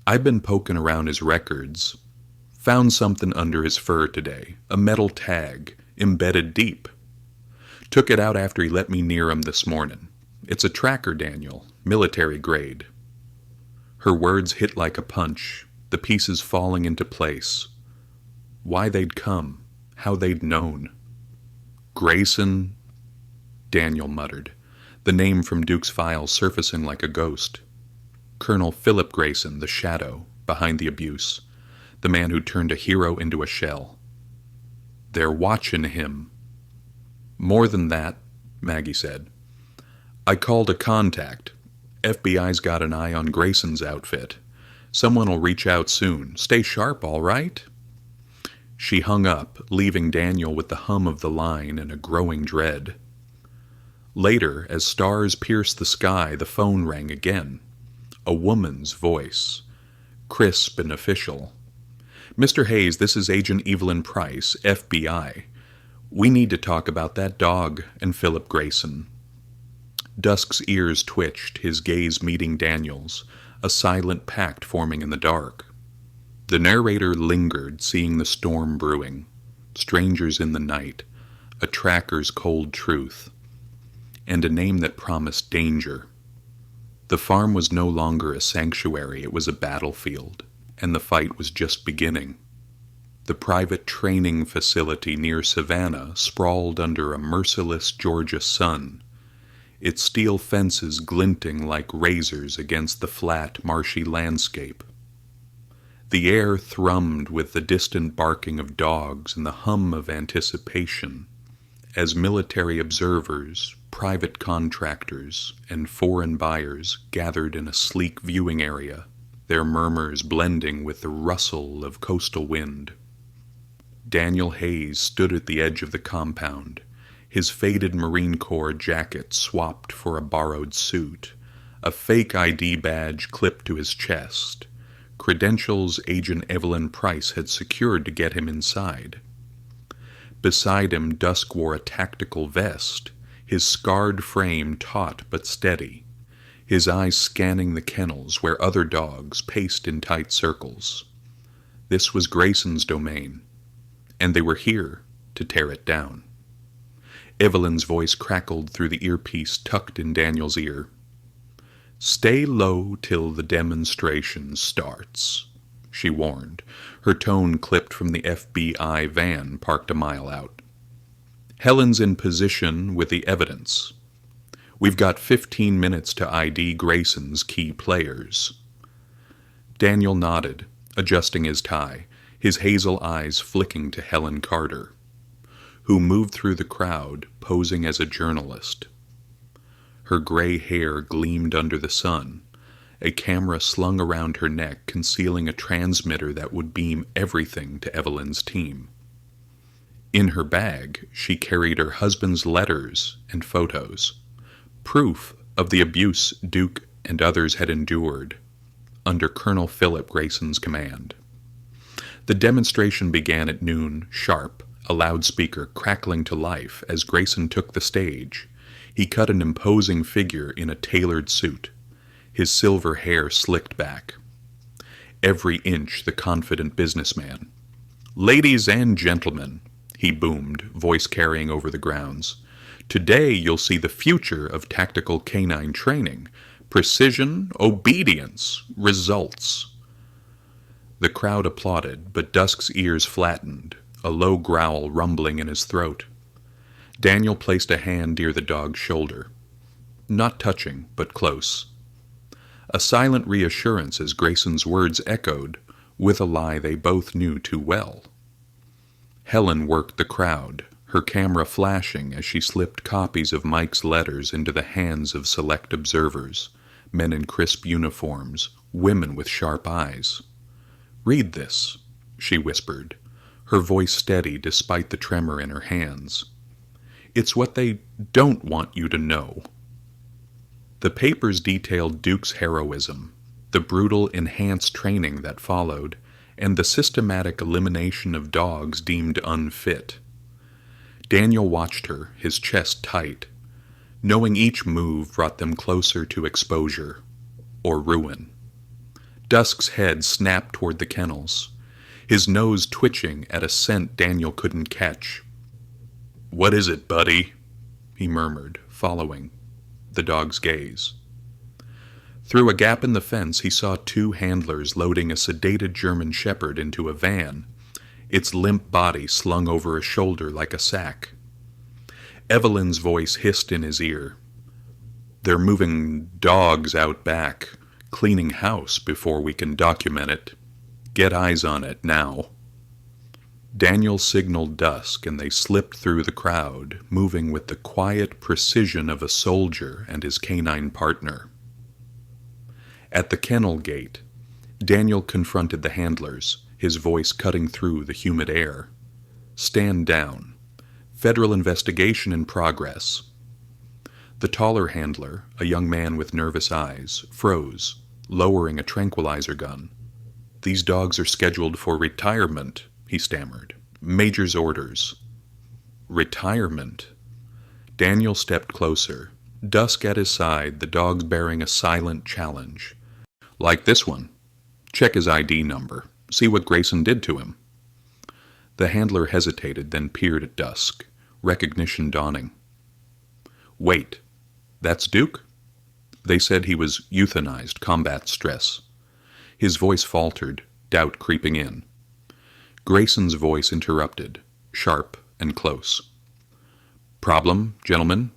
I've been poking around his records. Found something under his fur today, a metal tag, embedded deep. Took it out after he let me near him this morning. It's a tracker, Daniel, military grade. Her words hit like a punch, the pieces falling into place. Why they'd come, how they'd known. Grayson, Daniel muttered, the name from Duke's file surfacing like a ghost. Colonel Philip Grayson, the shadow, behind the abuse, the man who turned a hero into a shell. They're watching him. More than that, Maggie said. I called a contact. FBI's got an eye on Grayson's outfit. Someone'll reach out soon. Stay sharp, all right? She hung up, leaving Daniel with the hum of the line and a growing dread. Later, as stars pierced the sky, the phone rang again. A woman's voice, crisp and official. Mr. Hayes, this is Agent Evelyn Price, FBI. We need to talk about that dog and Philip Grayson. Dusk's ears twitched, his gaze meeting Daniel's, a silent pact forming in the dark. The narrator lingered, seeing the storm brewing, strangers in the night, a tracker's cold truth, and a name that promised danger. The farm was no longer a sanctuary, it was a battlefield, and the fight was just beginning. The private training facility near Savannah sprawled under a merciless Georgia sun, its steel fences glinting like razors against the flat, marshy landscape. The air thrummed with the distant barking of dogs and the hum of anticipation as military observers, private contractors, and foreign buyers gathered in a sleek viewing area, their murmurs blending with the rustle of coastal wind. Daniel Hayes stood at the edge of the compound, his faded Marine Corps jacket swapped for a borrowed suit, a fake ID badge clipped to his chest, credentials Agent Evelyn Price had secured to get him inside. Beside him, Dusk wore a tactical vest, his scarred frame taut but steady, his eyes scanning the kennels where other dogs paced in tight circles. This was Grayson's domain, and they were here to tear it down. Evelyn's voice crackled through the earpiece tucked in Daniel's ear. Stay low till the demonstration starts, she warned, her tone clipped from the FBI van parked a mile out. Helen's in position with the evidence. We've got 15 minutes to ID Grayson's key players. Daniel nodded, adjusting his tie, his hazel eyes flicking to Helen Carter, who moved through the crowd, posing as a journalist. Her gray hair gleamed under the sun, a camera slung around her neck concealing a transmitter that would beam everything to Evelyn's team. In her bag, she carried her husband's letters and photos, proof of the abuse Duke and others had endured under Colonel Philip Grayson's command. The demonstration began at noon, sharp, a loudspeaker crackling to life as Grayson took the stage. He cut an imposing figure in a tailored suit, his silver hair slicked back. Every inch the confident businessman. Ladies and gentlemen, he boomed, voice carrying over the grounds. Today you'll see the future of tactical canine training. Precision, obedience, results. The crowd applauded, but Dusk's ears flattened, a low growl rumbling in his throat. Daniel placed a hand near the dog's shoulder. Not touching, but close. A silent reassurance as Grayson's words echoed, with a lie they both knew too well. Helen worked the crowd, her camera flashing as she slipped copies of Mike's letters into the hands of select observers, men in crisp uniforms, women with sharp eyes. Read this, she whispered, her voice steady despite the tremor in her hands. It's what they don't want you to know. The papers detailed Duke's heroism, the brutal enhanced training that followed, and the systematic elimination of dogs deemed unfit. Daniel watched her, his chest tight, knowing each move brought them closer to exposure or ruin. Dusk's head snapped toward the kennels, his nose twitching at a scent Daniel couldn't catch. "What is it, buddy?" he murmured, following the dog's gaze. Through a gap in the fence, he saw two handlers loading a sedated German shepherd into a van, its limp body slung over a shoulder like a sack. Evelyn's voice hissed in his ear. "They're moving dogs out back, cleaning house before we can document it. Get eyes on it now." Daniel signaled Dusk, and they slipped through the crowd, moving with the quiet precision of a soldier and his canine partner. At the kennel gate, Daniel confronted the handlers, his voice cutting through the humid air. "Stand down. Federal investigation in progress." The taller handler, a young man with nervous eyes, froze, lowering a tranquilizer gun. "These dogs are scheduled for retirement," he stammered. "Major's orders." "Retirement?" Daniel stepped closer, Dusk at his side, the dogs bearing a silent challenge. "Like this one. Check his ID number. See what Grayson did to him." The handler hesitated, then peered at Dusk, recognition dawning. "Wait, that's Duke?" They said he was euthanized, combat stress. His voice faltered, doubt creeping in. Grayson's voice interrupted, sharp and close. "Problem, gentlemen?"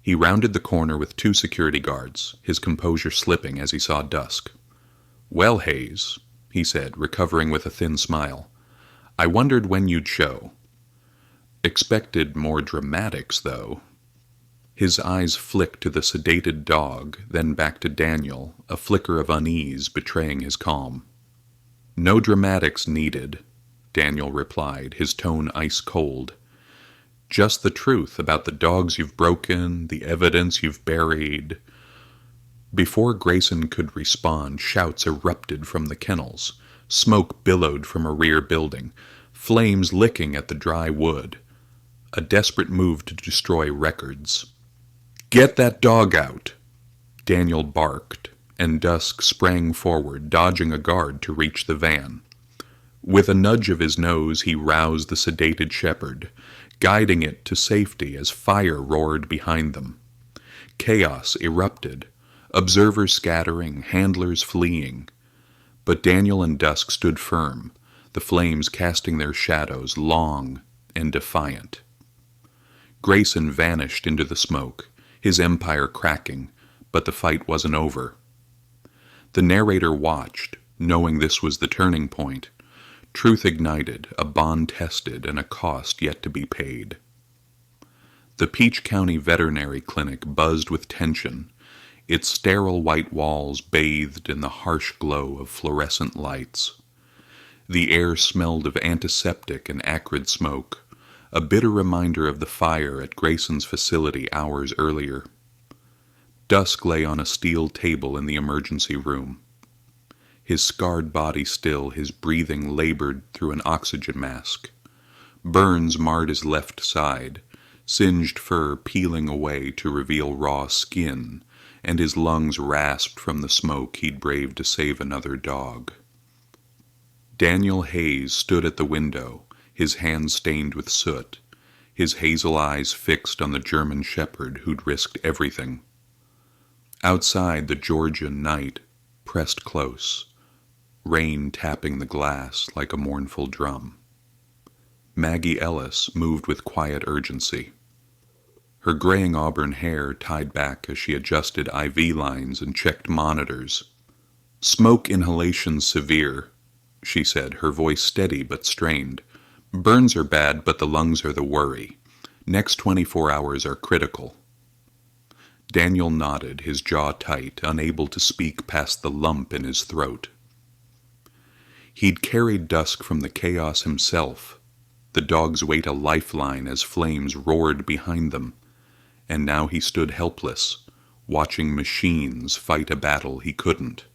He rounded the corner with two security guards, his composure slipping as he saw Dusk. "Well, Hayes," he said, recovering with a thin smile, "I wondered when you'd show. Expected more dramatics, though." His eyes flicked to the sedated dog, then back to Daniel, a flicker of unease betraying his calm. "No dramatics needed," Daniel replied, his tone ice-cold. "Just the truth about the dogs you've broken, the evidence you've buried." Before Grayson could respond, shouts erupted from the kennels. Smoke billowed from a rear building, flames licking at the dry wood. A desperate move to destroy records. "Get that dog out!" Daniel barked, and Dusk sprang forward, dodging a guard to reach the van. With a nudge of his nose, he roused the sedated shepherd, guiding it to safety as fire roared behind them. Chaos erupted, observers scattering, handlers fleeing. But Daniel and Dusk stood firm, the flames casting their shadows long and defiant. Grayson vanished into the smoke, his empire cracking, but the fight wasn't over. The narrator watched, knowing this was the turning point. Truth ignited, a bond tested, and a cost yet to be paid. The Peach County Veterinary Clinic buzzed with tension, its sterile white walls bathed in the harsh glow of fluorescent lights. The air smelled of antiseptic and acrid smoke, a bitter reminder of the fire at Grayson's facility hours earlier. Dusk lay on a steel table in the emergency room. His scarred body still, his breathing labored through an oxygen mask. Burns marred his left side, singed fur peeling away to reveal raw skin, and his lungs rasped from the smoke he'd braved to save another dog. Daniel Hayes stood at the window, his hands stained with soot, his hazel eyes fixed on the German shepherd who'd risked everything. Outside, the Georgian night pressed close, rain tapping the glass like a mournful drum. Maggie Ellis moved with quiet urgency. Her graying auburn hair tied back as she adjusted IV lines and checked monitors. "Smoke inhalation severe," she said, her voice steady but strained. "Burns are bad, but the lungs are the worry. Next 24 hours are critical." Daniel nodded, his jaw tight, unable to speak past the lump in his throat. He'd carried Dusk from the chaos himself, the dog's weight a lifeline as flames roared behind them, and now he stood helpless, watching machines fight a battle he couldn't.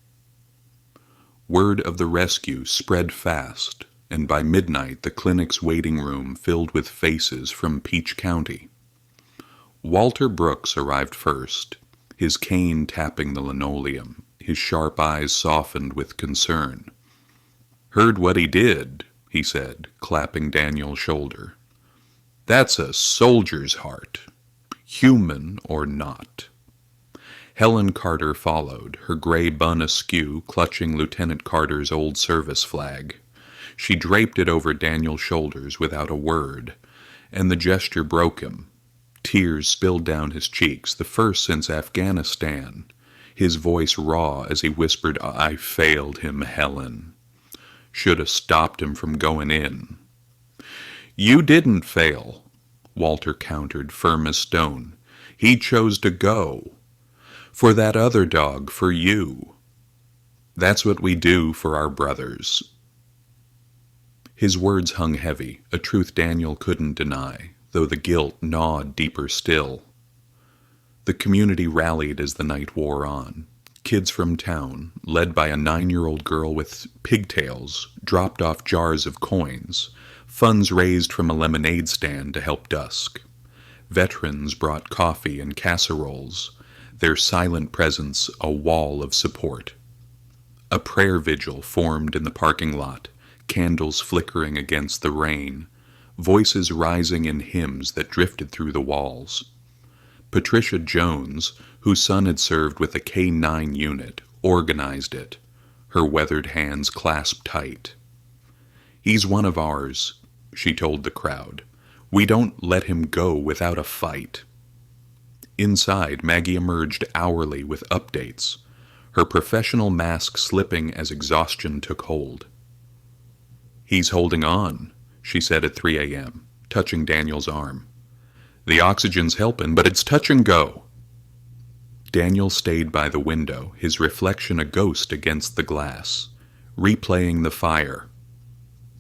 Word of the rescue spread fast, and by midnight the clinic's waiting room filled with faces from Peach County. Walter Brooks arrived first, his cane tapping the linoleum, his sharp eyes softened with concern. "Heard what he did," he said, clapping Daniel's shoulder. "That's a soldier's heart, human or not." Helen Carter followed, her gray bun askew, clutching Lieutenant Carter's old service flag. She draped it over Daniel's shoulders without a word, and the gesture broke him. Tears spilled down his cheeks, the first since Afghanistan, his voice raw as he whispered, "I failed him, Helen. Should have stopped him from going in." "You didn't fail," Walter countered, firm as stone. "He chose to go. For that other dog, for you. That's what we do for our brothers." His words hung heavy, a truth Daniel couldn't deny, though the guilt gnawed deeper still. The community rallied as the night wore on. Kids from town, led by a 9-year-old girl with pigtails, dropped off jars of coins, funds raised from a lemonade stand to help Dusk. Veterans brought coffee and casseroles, their silent presence a wall of support. A prayer vigil formed in the parking lot, candles flickering against the rain, voices rising in hymns that drifted through the walls. Patricia Jones, whose son had served with a K-9 unit, organized it, her weathered hands clasped tight. "He's one of ours," she told the crowd. "We don't let him go without a fight." Inside, Maggie emerged hourly with updates, her professional mask slipping as exhaustion took hold. "He's holding on," she said at 3 a.m., touching Daniel's arm. "The oxygen's helping, but it's touch and go." Daniel stayed by the window, his reflection a ghost against the glass, replaying the fire.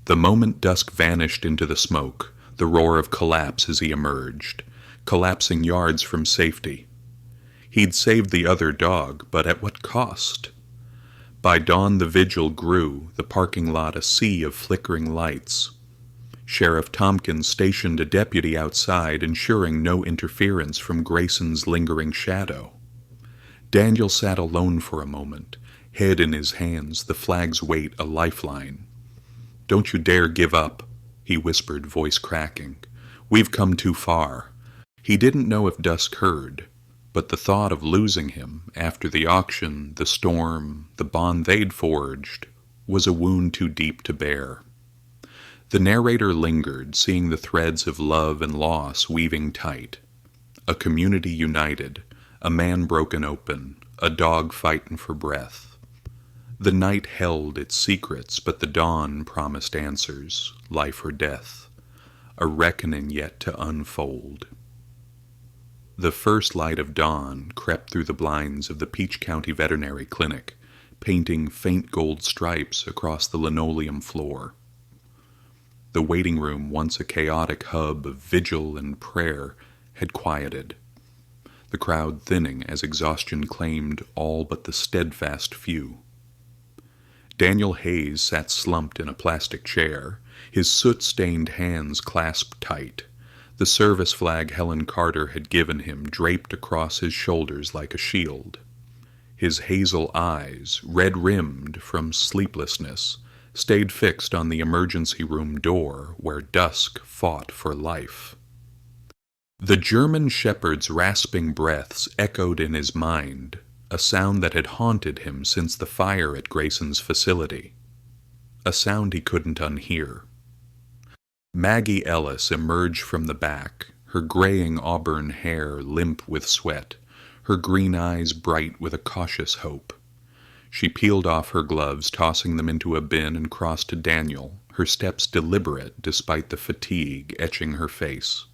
The moment Dusk vanished into the smoke, the roar of collapse as he emerged, collapsing yards from safety. He'd saved the other dog, but at what cost? By dawn the vigil grew, the parking lot a sea of flickering lights. Sheriff Tompkins stationed a deputy outside, ensuring no interference from Grayson's lingering shadow. Daniel sat alone for a moment, head in his hands, the flag's weight a lifeline. "Don't you dare give up," he whispered, voice cracking. "We've come too far." He didn't know if Dusk heard, but the thought of losing him, after the auction, the storm, the bond they'd forged, was a wound too deep to bear. The narrator lingered, seeing the threads of love and loss weaving tight. A community united, a man broken open, a dog fighting for breath. The night held its secrets, but the dawn promised answers, life or death, a reckoning yet to unfold. The first light of dawn crept through the blinds of the Peach County Veterinary Clinic, painting faint gold stripes across the linoleum floor. The waiting room, once a chaotic hub of vigil and prayer, had quieted, the crowd thinning as exhaustion claimed all but the steadfast few. Daniel Hayes sat slumped in a plastic chair, his soot-stained hands clasped tight, the service flag Helen Carter had given him draped across his shoulders like a shield. His hazel eyes, red-rimmed from sleeplessness, stayed fixed on the emergency room door where Dusk fought for life. The German shepherd's rasping breaths echoed in his mind, a sound that had haunted him since the fire at Grayson's facility, a sound he couldn't unhear. Maggie Ellis emerged from the back, her graying auburn hair limp with sweat, her green eyes bright with a cautious hope. She peeled off her gloves, tossing them into a bin, and crossed to Daniel, her steps deliberate despite the fatigue etching her face.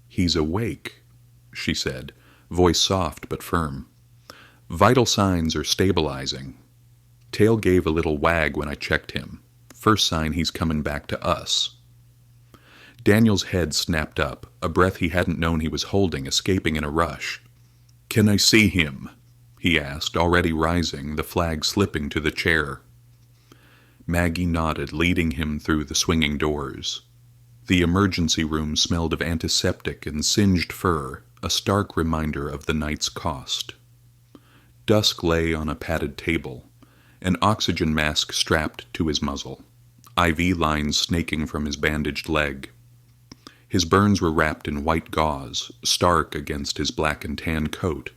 "He's awake," she said, voice soft but firm. "Vital signs are stabilizing. Tail gave a little wag when I checked him. First sign he's coming back to us." Daniel's head snapped up, a breath he hadn't known he was holding escaping in a rush. "Can I see him?" he asked, already rising, the flag slipping to the chair. Maggie nodded, leading him through the swinging doors. The emergency room smelled of antiseptic and singed fur, a stark reminder of the night's cost. Dusk lay on a padded table, an oxygen mask strapped to his muzzle, IV lines snaking from his bandaged leg. His burns were wrapped in white gauze, stark against his black and tan coat,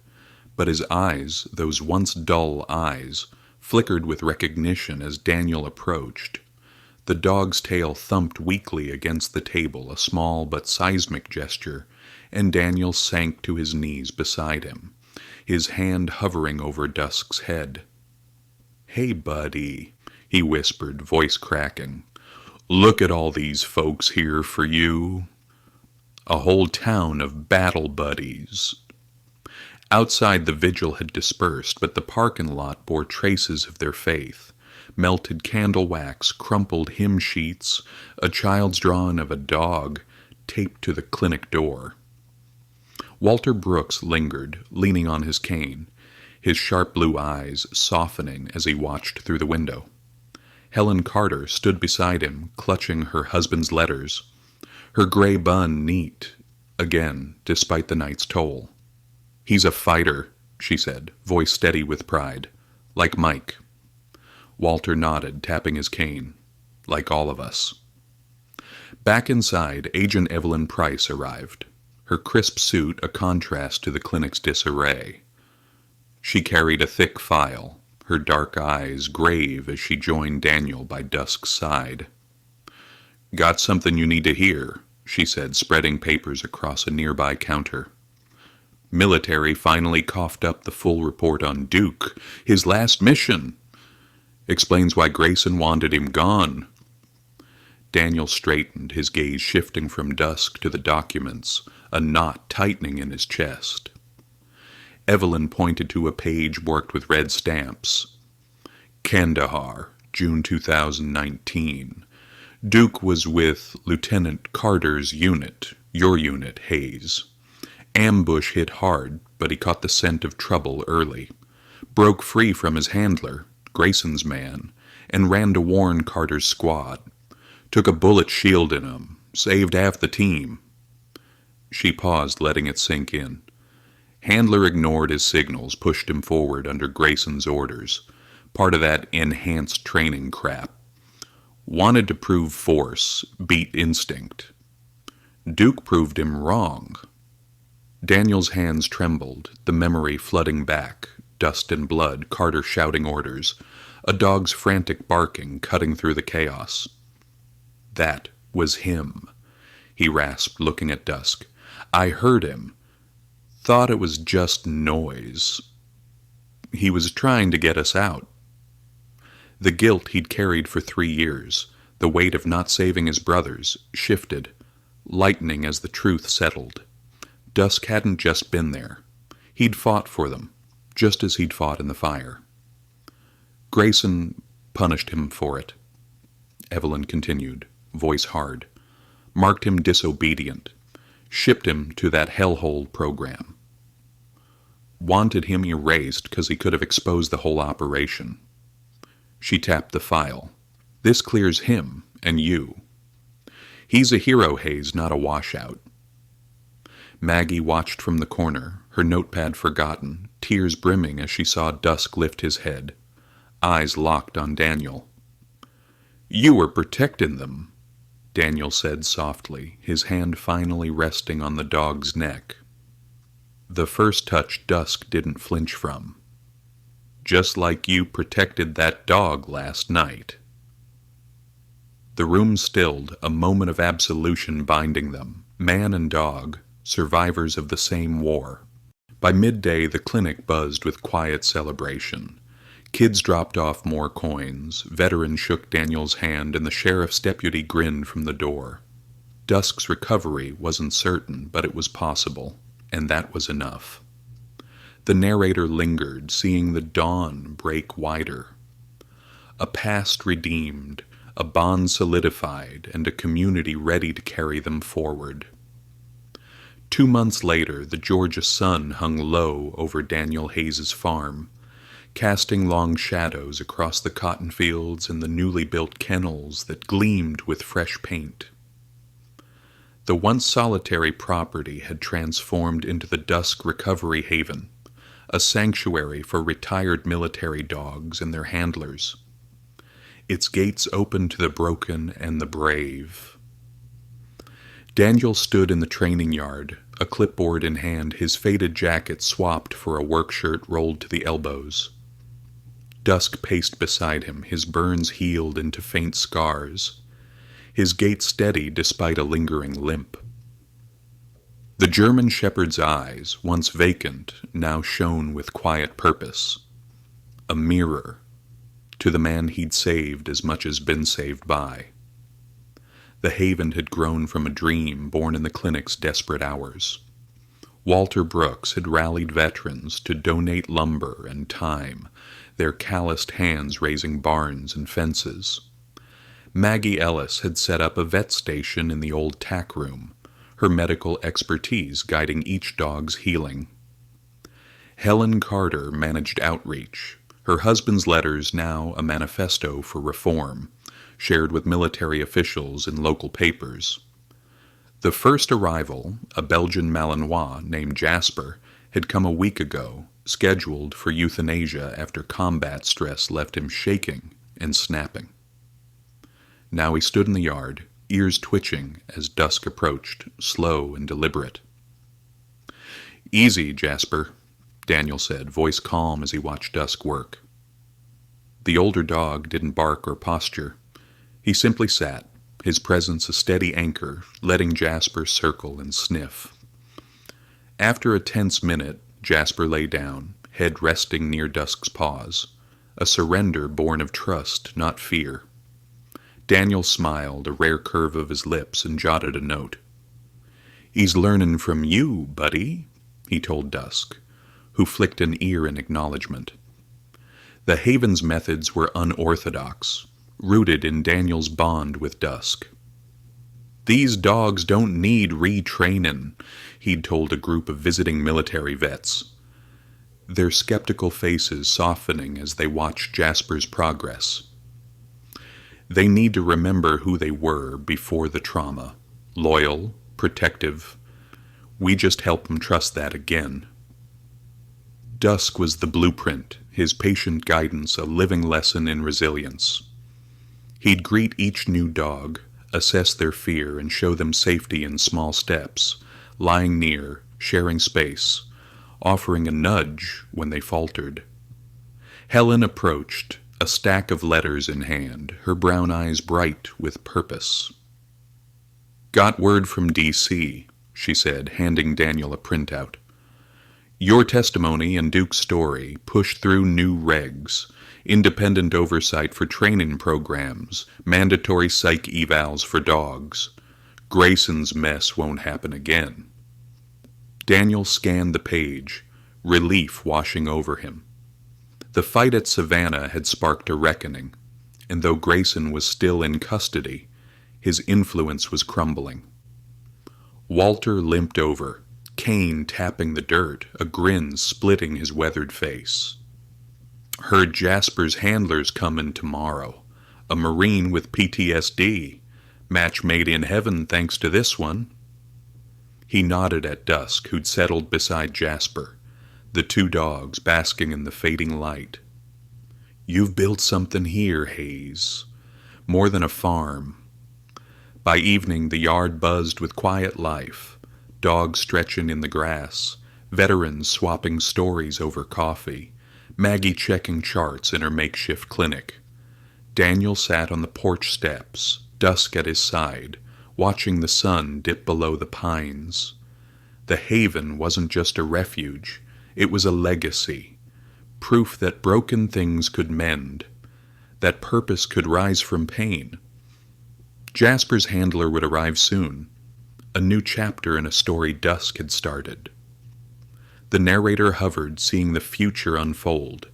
but his eyes, those once dull eyes, flickered with recognition as Daniel approached. The dog's tail thumped weakly against the table, a small but seismic gesture, and Daniel sank to his knees beside him, his hand hovering over Dusk's head. "Hey, buddy," he whispered, voice cracking. "Look at all these folks here for you. A whole town of battle buddies." Outside, the vigil had dispersed, but the parking lot bore traces of their faith. Melted candle wax, crumpled hymn sheets, a child's drawing of a dog taped to the clinic door. Walter Brooks lingered, leaning on his cane, his sharp blue eyes softening as he watched through the window. Helen Carter stood beside him, clutching her husband's letters, her gray bun neat, again, despite the night's toll. "He's a fighter," she said, voice steady with pride. "Like Mike." Walter nodded, tapping his cane. "Like all of us." Back inside, Agent Evelyn Price arrived, her crisp suit a contrast to the clinic's disarray. She carried a thick file, her dark eyes grave as she joined Daniel by Dusk's side. "Got something you need to hear," she said, spreading papers across a nearby counter. "Military finally coughed up the full report on Duke. His last mission. Explains why Grayson wanted him gone." Daniel straightened, his gaze shifting from Dusk to the documents, a knot tightening in his chest. Evelyn pointed to a page marked with red stamps. "Kandahar, June 2019. Duke was with Lieutenant Carter's unit, your unit, Hayes. Ambush hit hard, but he caught the scent of trouble early. Broke free from his handler, Grayson's man, and ran to warn Carter's squad. Took a bullet shielding him, saved half the team." She paused, letting it sink in. Handler ignored his signals, pushed him forward under Grayson's orders, part of that enhanced training crap. Wanted to prove force, beat instinct. Duke proved him wrong. Daniel's hands trembled, the memory flooding back, dust and blood, Carter shouting orders, a dog's frantic barking cutting through the chaos. "That was him," he rasped, looking at Dusk. "I heard him. Thought it was just noise. He was trying to get us out." The guilt he'd carried for 3 years, the weight of not saving his brothers, shifted, lightening as the truth settled. Dusk hadn't just been there. He'd fought for them, just as he'd fought in the fire. Grayson punished him for it. Evelyn continued, voice hard. Marked him disobedient. Shipped him to that hellhole program. Wanted him erased because he could have exposed the whole operation. She tapped the file. "This clears him and you. He's a hero, Hayes, not a washout." Maggie watched from the corner, her notepad forgotten, tears brimming as she saw Dusk lift his head, eyes locked on Daniel. "You were protecting them," Daniel said softly, his hand finally resting on the dog's neck. The first touch Dusk didn't flinch from. "Just like you protected that dog last night." The room stilled, a moment of absolution binding them, man and dog, survivors of the same war. By midday, the clinic buzzed with quiet celebration. Kids dropped off more coins, veterans shook Daniel's hand, and the sheriff's deputy grinned from the door. Dusk's recovery wasn't certain, but it was possible, and that was enough. The narrator lingered, seeing the dawn break wider. A past redeemed, a bond solidified, and a community ready to carry them forward. 2 months later, the Georgia sun hung low over Daniel Hayes's farm, casting long shadows across the cotton fields and the newly built kennels that gleamed with fresh paint. The once solitary property had transformed into the Dusk Recovery Haven, a sanctuary for retired military dogs and their handlers. Its gates open to the broken and the brave. Daniel stood in the training yard, a clipboard in hand, his faded jacket swapped for a work shirt rolled to the elbows. Dusk paced beside him, his burns healed into faint scars, his gait steady despite a lingering limp. The German shepherd's eyes, once vacant, now shone with quiet purpose. A mirror to the man he'd saved as much as been saved by. The haven had grown from a dream born in the clinic's desperate hours. Walter Brooks had rallied veterans to donate lumber and time, their calloused hands raising barns and fences. Maggie Ellis had set up a vet station in the old tack room, her medical expertise guiding each dog's healing. Helen Carter managed outreach, her husband's letters now a manifesto for reform, shared with military officials in local papers. The first arrival, a Belgian Malinois named Jasper, had come a week ago, scheduled for euthanasia after combat stress left him shaking and snapping. Now he stood in the yard, ears twitching as dusk approached, slow and deliberate. "Easy, Jasper," Daniel said, voice calm as he watched Dusk work. The older dog didn't bark or posture. He simply sat, his presence a steady anchor, letting Jasper circle and sniff. After a tense minute, Jasper lay down, head resting near Dusk's paws, a surrender born of trust, not fear. Daniel smiled, a rare curve of his lips, and jotted a note. "He's learnin' from you, buddy," he told Dusk, who flicked an ear in acknowledgement. The Haven's methods were unorthodox, rooted in Daniel's bond with Dusk. "These dogs don't need retrainin'," he'd told a group of visiting military vets, their skeptical faces softening as they watched Jasper's progress. "They need to remember who they were before the trauma. Loyal, protective. We just help them trust that again." Dusk was the blueprint, his patient guidance a living lesson in resilience. He'd greet each new dog, assess their fear, and show them safety in small steps, lying near, sharing space, offering a nudge when they faltered. Helen approached, a stack of letters in hand, her brown eyes bright with purpose. "Got word from D.C., she said, handing Daniel a printout. "Your testimony and Duke's story push through new regs, independent oversight for training programs, mandatory psych evals for dogs. Grayson's mess won't happen again." Daniel scanned the page, relief washing over him. The fight at Savannah had sparked a reckoning, and though Grayson was still in custody, his influence was crumbling. Walter limped over, cane tapping the dirt, a grin splitting his weathered face. "Heard Jasper's handler's comin' tomorrow. A Marine with PTSD. Match made in heaven thanks to this one." He nodded at Dusk, who'd settled beside Jasper, the two dogs basking in the fading light. "You've built something here, Hayes. More than a farm." By evening, the yard buzzed with quiet life, dogs stretching in the grass, veterans swapping stories over coffee, Maggie checking charts in her makeshift clinic. Daniel sat on the porch steps, Dusk at his side, watching the sun dip below the pines. The haven wasn't just a refuge, it was a legacy, proof that broken things could mend, that purpose could rise from pain. Jasper's handler would arrive soon, a new chapter in a story Dusk had started. The narrator hovered, seeing the future unfold,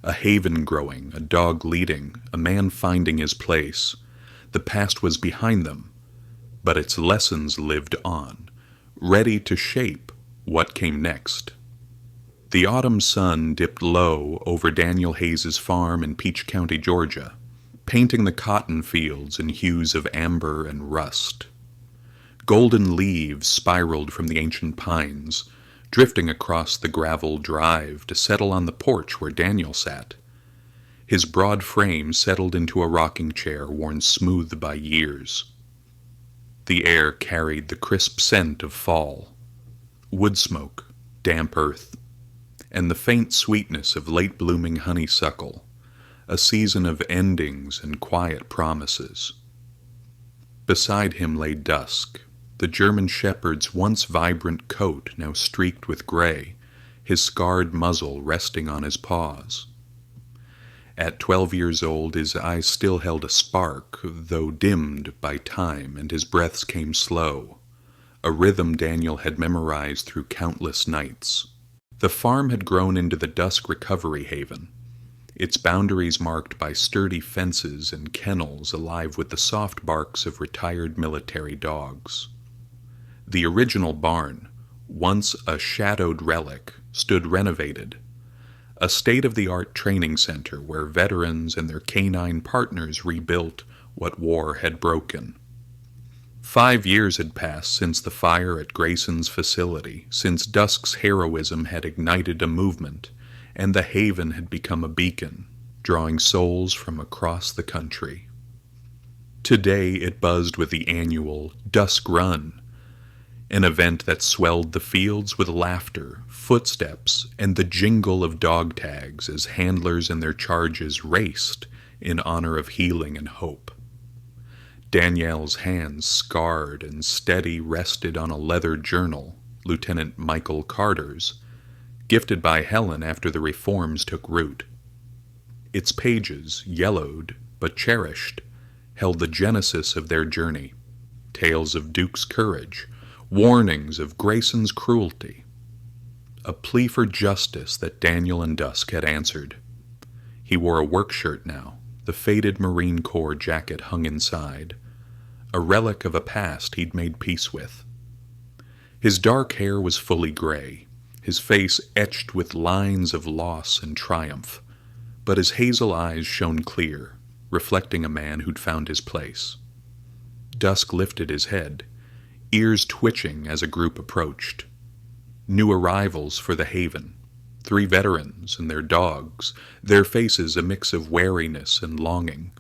a haven growing, a dog leading, a man finding his place. The past was behind them, but its lessons lived on, ready to shape what came next. The autumn sun dipped low over Daniel Hayes's farm in Peach County, Georgia, painting the cotton fields in hues of amber and rust. Golden leaves spiraled from the ancient pines, drifting across the gravel drive to settle on the porch where Daniel sat. His broad frame settled into a rocking chair worn smooth by years. The air carried the crisp scent of fall, wood smoke, damp earth, and the faint sweetness of late-blooming honeysuckle, a season of endings and quiet promises. Beside him lay Dusk, the German shepherd's once vibrant coat now streaked with gray, his scarred muzzle resting on his paws. At 12 years old, his eyes still held a spark, though dimmed by time, and his breaths came slow, a rhythm Daniel had memorized through countless nights. The farm had grown into the Dusk recovery haven, its boundaries marked by sturdy fences and kennels alive with the soft barks of retired military dogs. The original barn, once a shadowed relic, stood renovated, a state-of-the-art training center where veterans and their canine partners rebuilt what war had broken. 5 years had passed since the fire at Grayson's facility, since Dusk's heroism had ignited a movement, and the haven had become a beacon, drawing souls from across the country. Today it buzzed with the annual Dusk Run, an event that swelled the fields with laughter, footsteps, and the jingle of dog tags as handlers and their charges raced in honor of healing and hope. Danielle's hands, scarred and steady, rested on a leather journal, Lieutenant Michael Carter's, gifted by Helen after the reforms took root. Its pages, yellowed but cherished, held the genesis of their journey, tales of Duke's courage, warnings of Grayson's cruelty, a plea for justice that Daniel and Dusk had answered. He wore a work shirt now, the faded Marine Corps jacket hung inside, a relic of a past he'd made peace with. His dark hair was fully gray, his face etched with lines of loss and triumph, but his hazel eyes shone clear, reflecting a man who'd found his place. Dusk lifted his head, ears twitching as a group approached. New arrivals for the haven, 3 veterans and their dogs, their faces a mix of wariness and longing.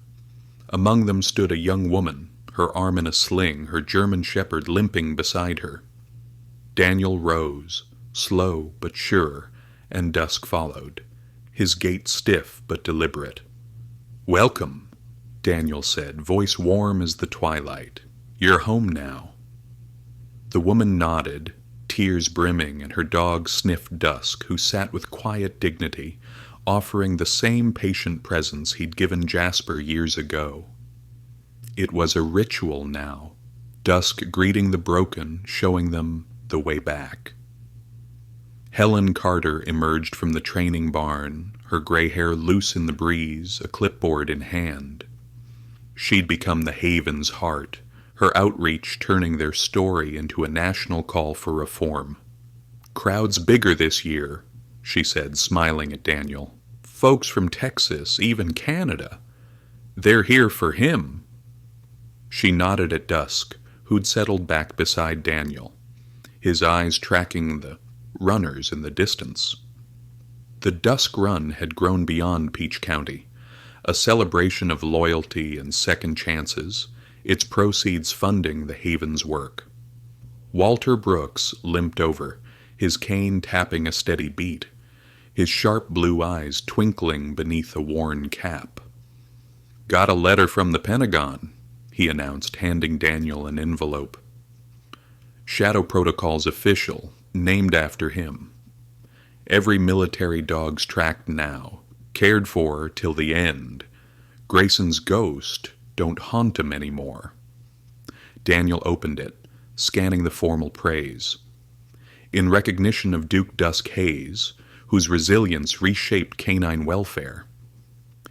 Among them stood a young woman, her arm in a sling, her German shepherd limping beside her. Daniel rose, slow but sure, and Dusk followed, his gait stiff but deliberate. "Welcome," Daniel said, voice warm as the twilight. "You're home now." The woman nodded, tears brimming, and her dog sniffed Dusk, who sat with quiet dignity, offering the same patient presence he'd given Jasper years ago. It was a ritual now, Dusk greeting the broken, showing them the way back. Helen Carter emerged from the training barn, her gray hair loose in the breeze, a clipboard in hand. She'd become the haven's heart, her outreach turning their story into a national call for reform. "Crowd's bigger this year," she said, smiling at Daniel. "Folks from Texas, even Canada. They're here for him." She nodded at Dusk, who'd settled back beside Daniel, his eyes tracking the runners in the distance. The Dusk Run had grown beyond Peach County, a celebration of loyalty and second chances, its proceeds funding the haven's work. Walter Brooks limped over, his cane tapping a steady beat, his sharp blue eyes twinkling beneath a worn cap. "Got a letter from the Pentagon," he announced, handing Daniel an envelope. "Shadow Protocol's official, named after him. Every military dog's tracked now, cared for till the end. Grayson's ghost don't haunt him anymore." Daniel opened it, scanning the formal praise. In recognition of Duke Dusk Hayes, whose resilience reshaped canine welfare.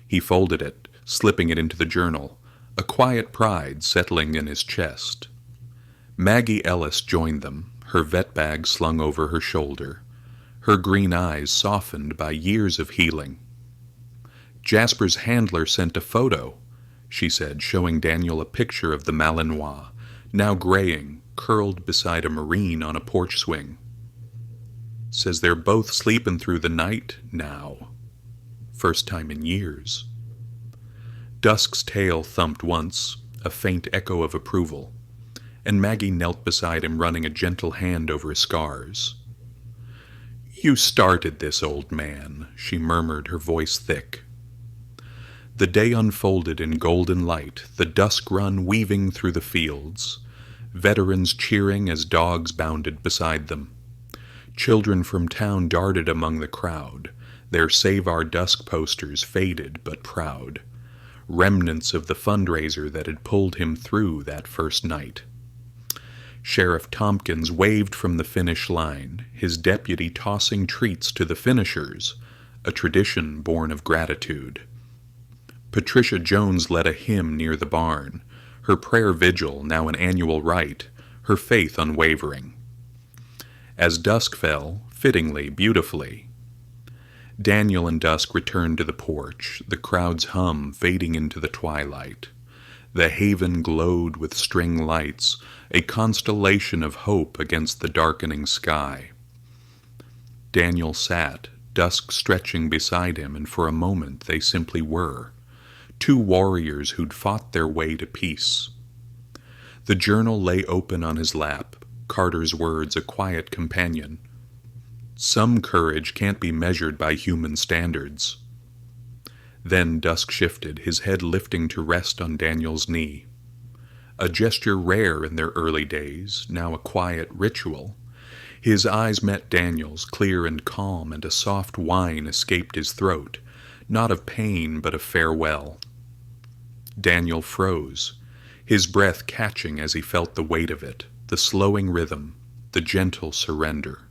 He folded it, slipping it into the journal, a quiet pride settling in his chest. Maggie Ellis joined them, her vet bag slung over her shoulder, her green eyes softened by years of healing. "Jasper's handler sent a photo," she said, showing Daniel a picture of the Malinois, now graying, curled beside a Marine on a porch swing. "Says they're both sleeping through the night now. First time in years." Dusk's tail thumped once, a faint echo of approval, and Maggie knelt beside him, running a gentle hand over his scars. "You started this, old man," she murmured, her voice thick. The day unfolded in golden light, the dusk run weaving through the fields, veterans cheering as dogs bounded beside them. Children from town darted among the crowd, their Save Our Dusk posters faded but proud, remnants of the fundraiser that had pulled him through that first night. Sheriff Tompkins waved from the finish line, his deputy tossing treats to the finishers, a tradition born of gratitude. Patricia Jones led a hymn near the barn, her prayer vigil now an annual rite, her faith unwavering. As dusk fell, fittingly, beautifully, Daniel and Dusk returned to the porch, the crowd's hum fading into the twilight. The haven glowed with string lights, a constellation of hope against the darkening sky. Daniel sat, Dusk stretching beside him, and for a moment they simply were. Two warriors who'd fought their way to peace. The journal lay open on his lap, Carter's words a quiet companion. Some courage can't be measured by human standards. Then Dusk shifted, his head lifting to rest on Daniel's knee. A gesture rare in their early days, now a quiet ritual. His eyes met Daniel's, clear and calm, and a soft whine escaped his throat, not of pain but of farewell. Daniel froze, his breath catching as he felt the weight of it, the slowing rhythm, the gentle surrender.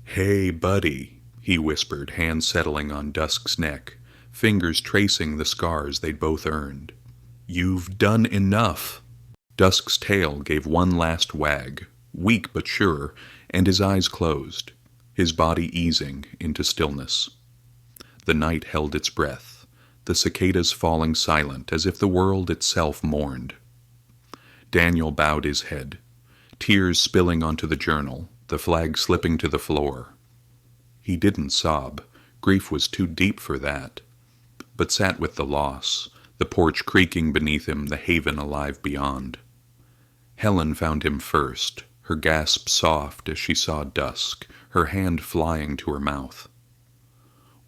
"Hey, buddy," he whispered, hand settling on Dusk's neck, fingers tracing the scars they'd both earned. "You've done enough." Dusk's tail gave one last wag, weak but sure, and his eyes closed, his body easing into stillness. The night held its breath, the cicadas falling silent as if the world itself mourned. Daniel bowed his head, tears spilling onto the journal, the flag slipping to the floor. He didn't sob, grief was too deep for that, but sat with the loss, the porch creaking beneath him, the haven alive beyond. Helen found him first, her gasp soft as she saw Dusk, her hand flying to her mouth.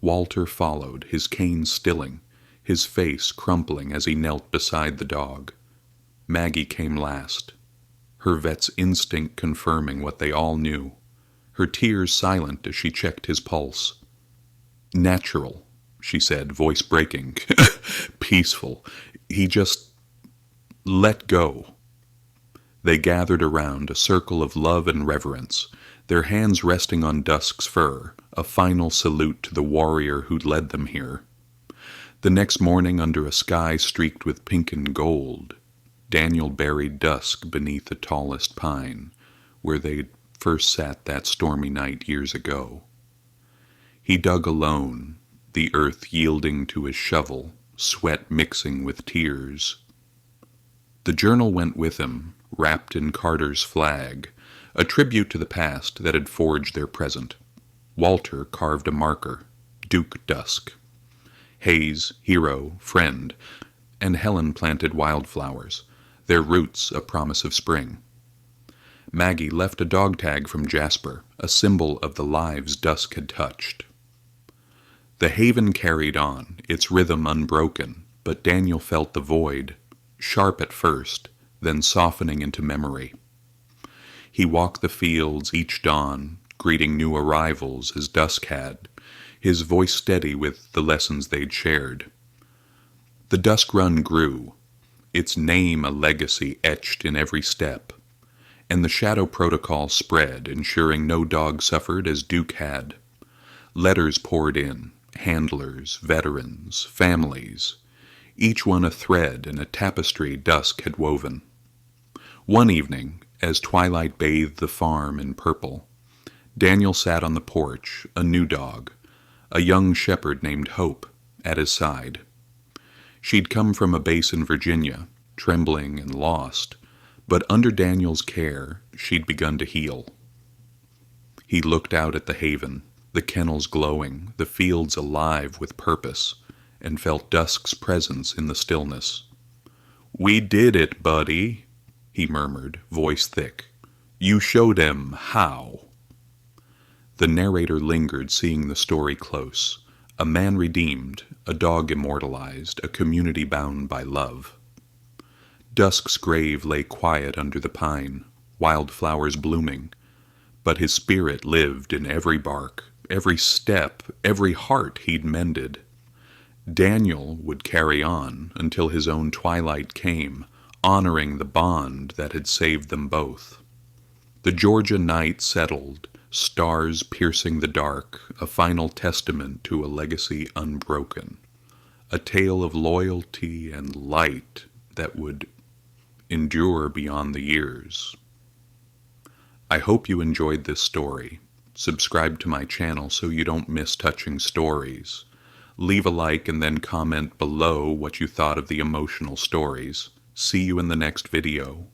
Walter followed, his cane stilling, his face crumpling as he knelt beside the dog. Maggie came last, her vet's instinct confirming what they all knew, her tears silent as she checked his pulse. "Natural," she said, voice breaking. "Peaceful. He just let go." They gathered around, a circle of love and reverence, their hands resting on Dusk's fur, a final salute to the warrior who'd led them here. The next morning, under a sky streaked with pink and gold, Daniel buried Dusk beneath the tallest pine, where they'd first sat that stormy night years ago. He dug alone, the earth yielding to his shovel, sweat mixing with tears. The journal went with him, wrapped in Carter's flag, a tribute to the past that had forged their present. Walter carved a marker, Duke Dusk. Hayes, hero, friend, and Helen planted wildflowers, their roots a promise of spring. Maggie left a dog tag from Jasper, a symbol of the lives Dusk had touched. The haven carried on, its rhythm unbroken, but Daniel felt the void, sharp at first, then softening into memory. He walked the fields each dawn, greeting new arrivals as Dusk had, his voice steady with the lessons they'd shared. The Dusk Run grew, its name a legacy etched in every step, and the shadow protocol spread, ensuring no dog suffered as Duke had. Letters poured in, handlers, veterans, families, each one a thread in a tapestry Dusk had woven. One evening, As twilight bathed the farm in purple, Daniel sat on the porch, a new dog, a young shepherd named Hope, at his side. She'd come from a base in Virginia, trembling and lost, but under Daniel's care, she'd begun to heal. He looked out at the haven, the kennels glowing, the fields alive with purpose, and felt dusk's presence in the stillness. "We did it, buddy," he murmured, voice thick. "You showed 'em how." The narrator lingered, seeing the story close. A man redeemed, a dog immortalized, a community bound by love. Dusk's grave lay quiet under the pine, wildflowers blooming, but his spirit lived in every bark, every step, every heart he'd mended. Daniel would carry on until his own twilight came, honoring the bond that had saved them both. The Georgia night settled, stars piercing the dark, a final testament to a legacy unbroken, a tale of loyalty and light that would endure beyond the years. I hope you enjoyed this story. Subscribe to my channel so you don't miss touching stories. Leave a like and then comment below what you thought of the emotional stories. See you in the next video.